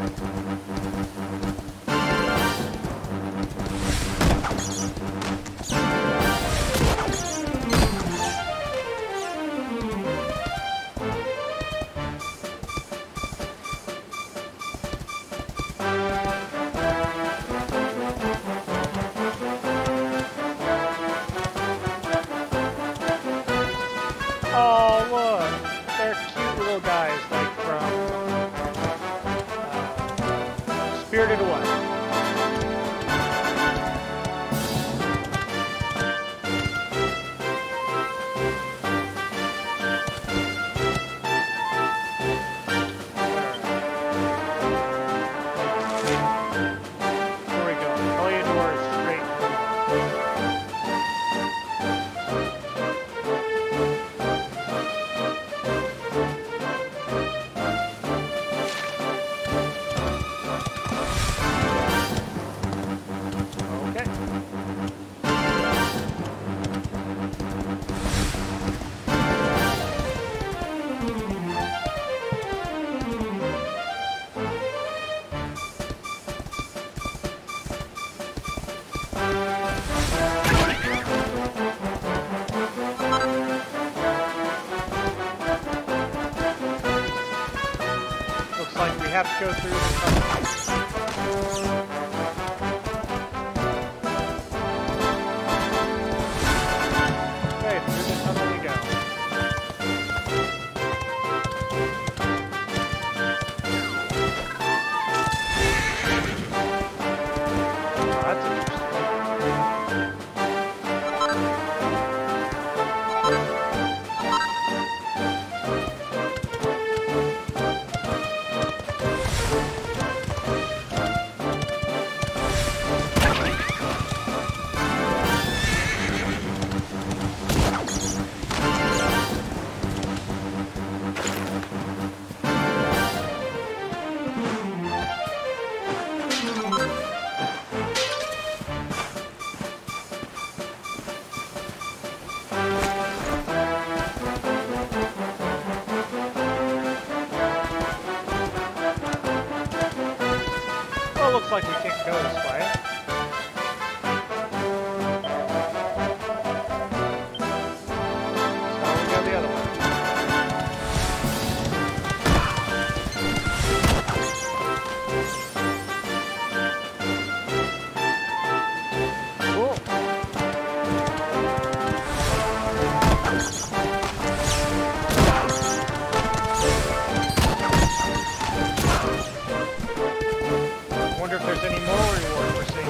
Oh, look! They're cute little guys, like from Spirited Away. Where we go? Heliodor is straight. have to go through the tunnel. Okay, through the tunnel we go. Oh, that's interesting. Looks like we can't go this way. So we go the other way. Cool. Wonder if there's any more reward we're seeing.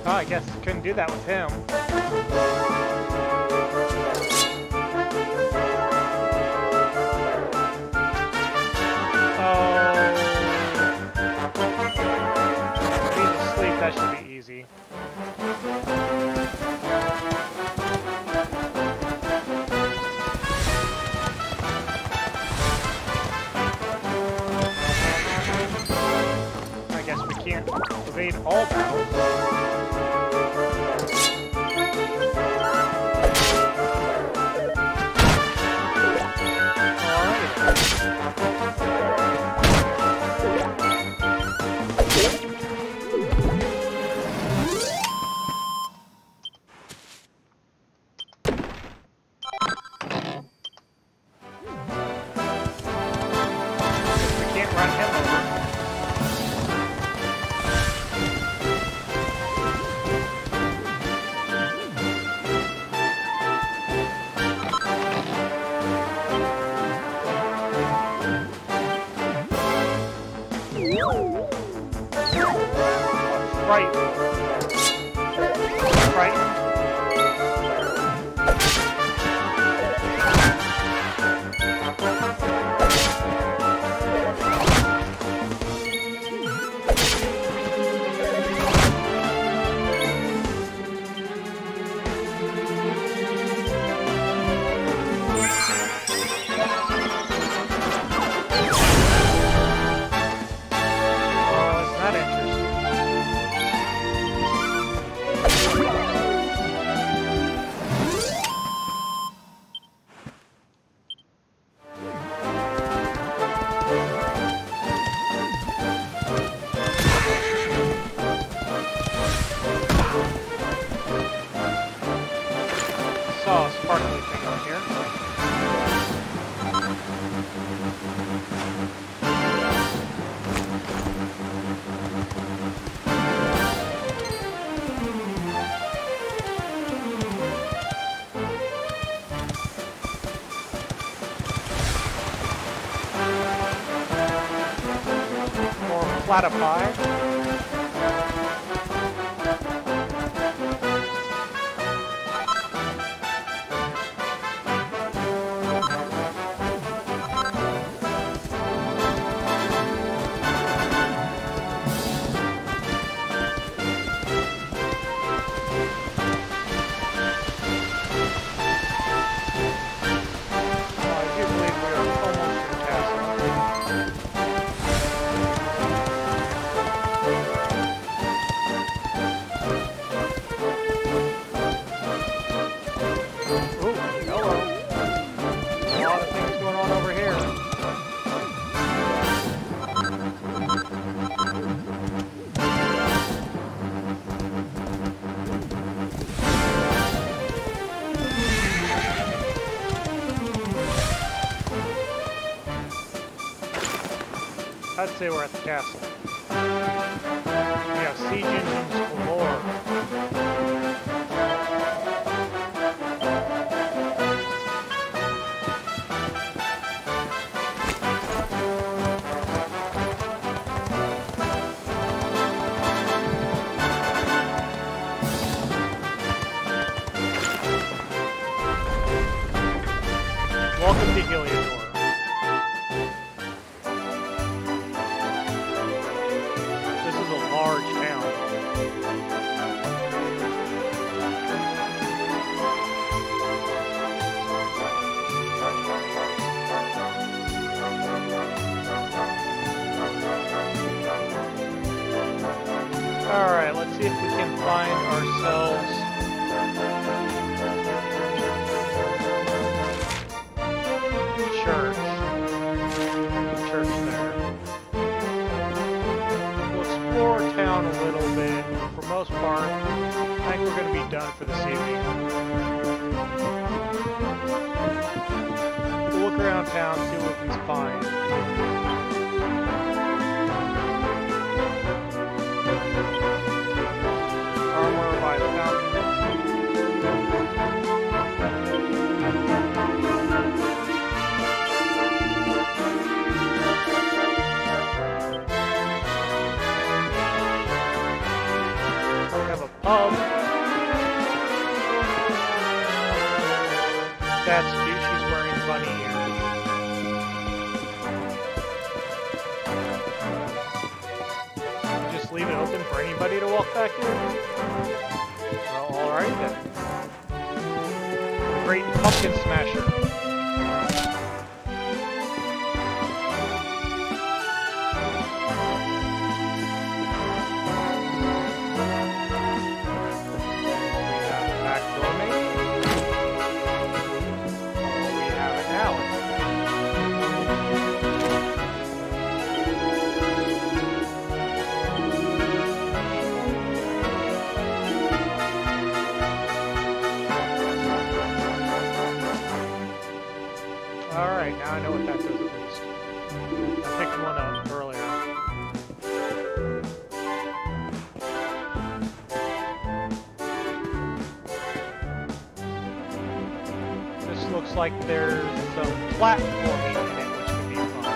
Oh, I guess couldn't do that with him. That should be easy. I guess we can't evade all battles. Platypi. I'd say we're at the castle. We have siege engines galore. Welcome to Heliodor. This is a large town. Alright, let's see if we can find ourselves church there. We'll explore town a little bit. For most part, I think we're going to be done for this evening. We'll look around town, see what we can find. Armor by the fountain. That's cute, she's wearing bunny ears. Just leave it open for anybody to walk back in? Well, alright then. The Great Pumpkin Smasher. Alright, now I know what that does at least. I picked one up earlier. This looks like there's some platforming in it, which could be fun.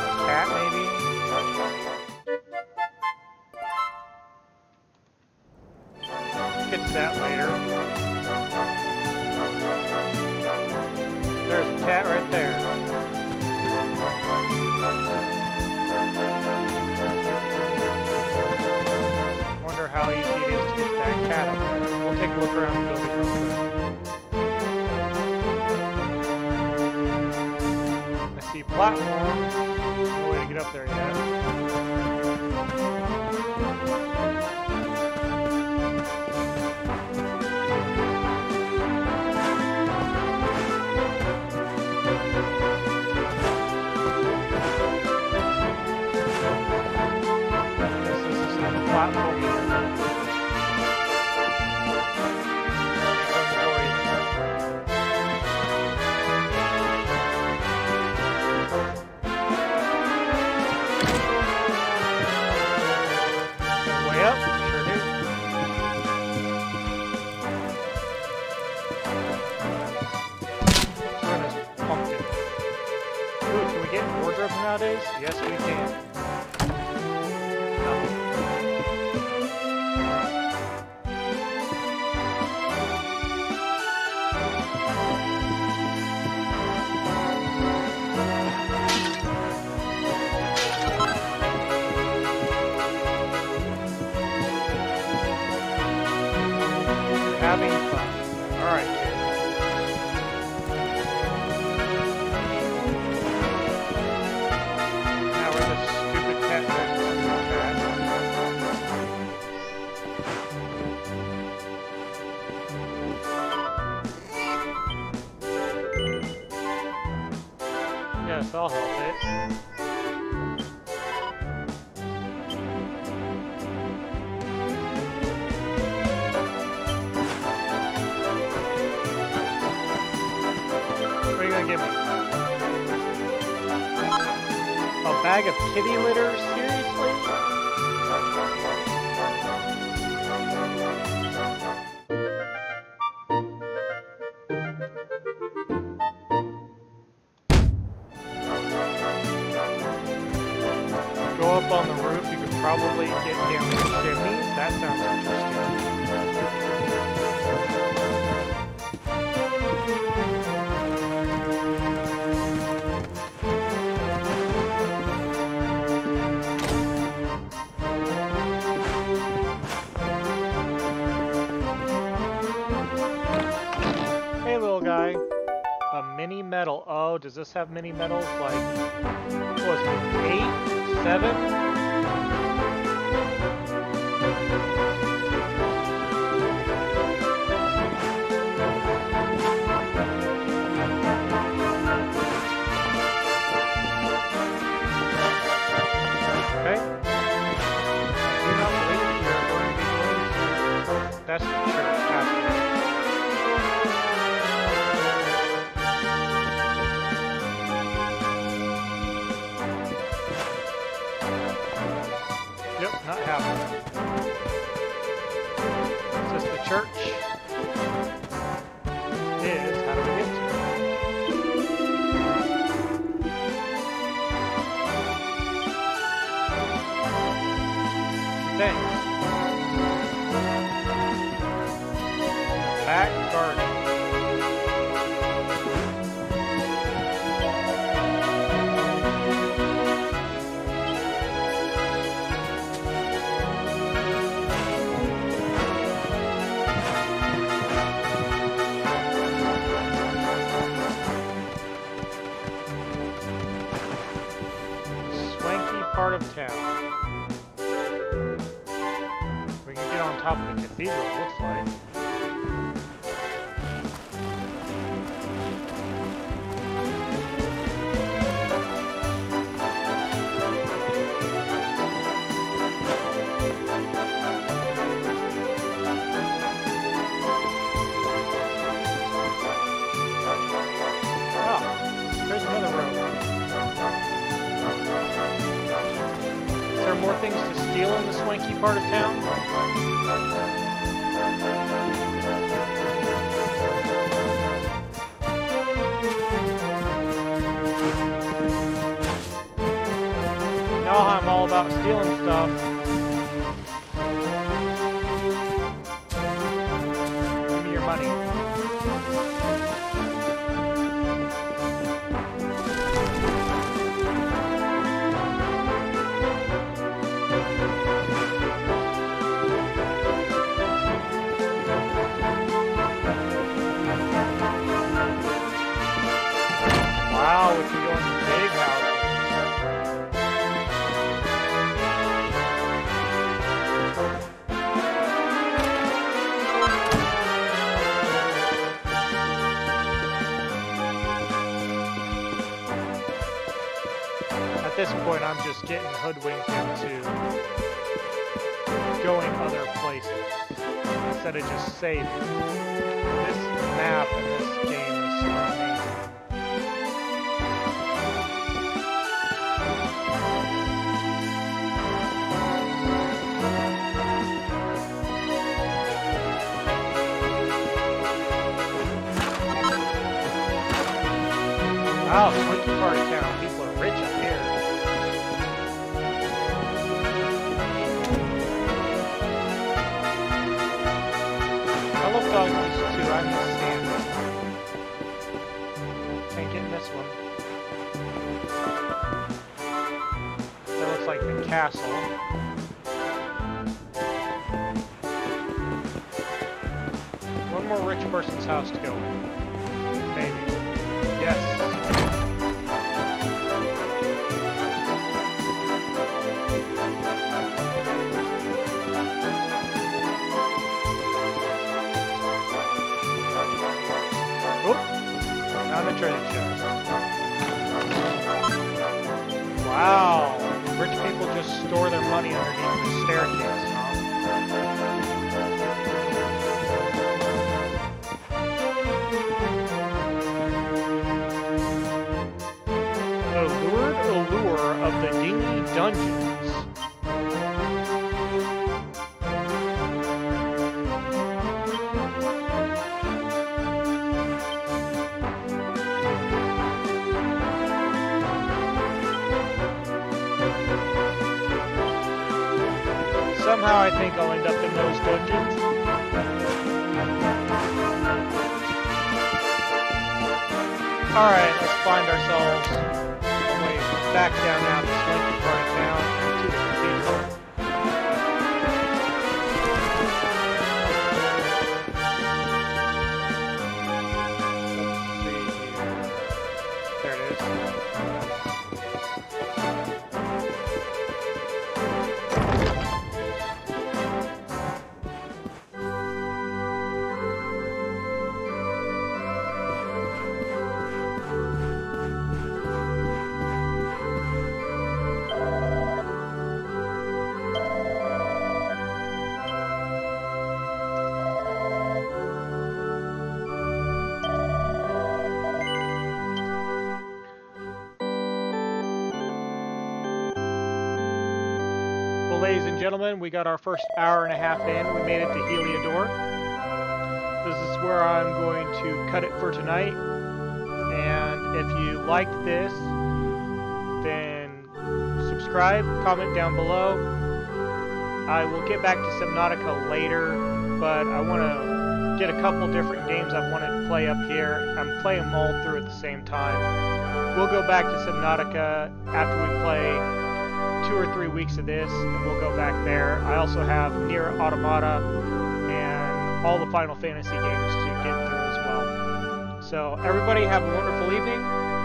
A cat, maybe? Get to that later. There's a cat right there. Wonder how easy it is to get that cat up there. We'll take a look around the building real quick. I see platform. No way to get up there yet. Platform here. Way up, sure do. Turn this pumpkin. Ooh, can we get wardrobes nowadays? Yes, we can. Having fun. Alright, kids. Now we're the stupid cat versus stupid cat. Yes, I'll help it. gimme. A bag of kitty litter? Seriously? Go up on the roof, you could probably get down the chimneys. That sounds interesting. Hey, little guy. A mini medal. Oh, does this have mini medals? Like, what was it? 8? 7? That's the church after. Yep, not happening. Is this the church? It is. How do we get to it? Thanks. Back garden. Swanky part of town. We can get on top of the cathedral, it looks like. More things to steal in the swanky part of town? You know how I'm all about stealing stuff. Give me your money. Wow, we can go into big houses. At this point, I'm just getting hoodwinked into going other places instead of just saving. This map in this game is so amazing. Wow, swanky part of town. People are rich up here. I love doggies too. I miss Sandy. Can't get in this one. That looks like the castle. One more rich person's house to go in. Maybe. Yes. Found a treasure chest. Wow. Rich people just store their money underneath the staircase, huh? Somehow I think I'll end up in those dungeons. Alright, let's find ourselves back down now this Slinky Park down to the cathedral. There it is. Ladies and gentlemen, we got our first hour and a half in. We made it to Heliodor. This is where I'm going to cut it for tonight. And if you liked this, then subscribe, comment down below. I will get back to Subnautica later, but I want to get a couple different games I wanted to play up here. I'm playing them all through at the same time. We'll go back to Subnautica after we play 2 or 3 weeks of this, and we'll go back there. I also have Nier Automata and all the Final Fantasy games to get through as well. So everybody have a wonderful evening,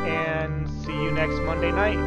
and see you next Monday night.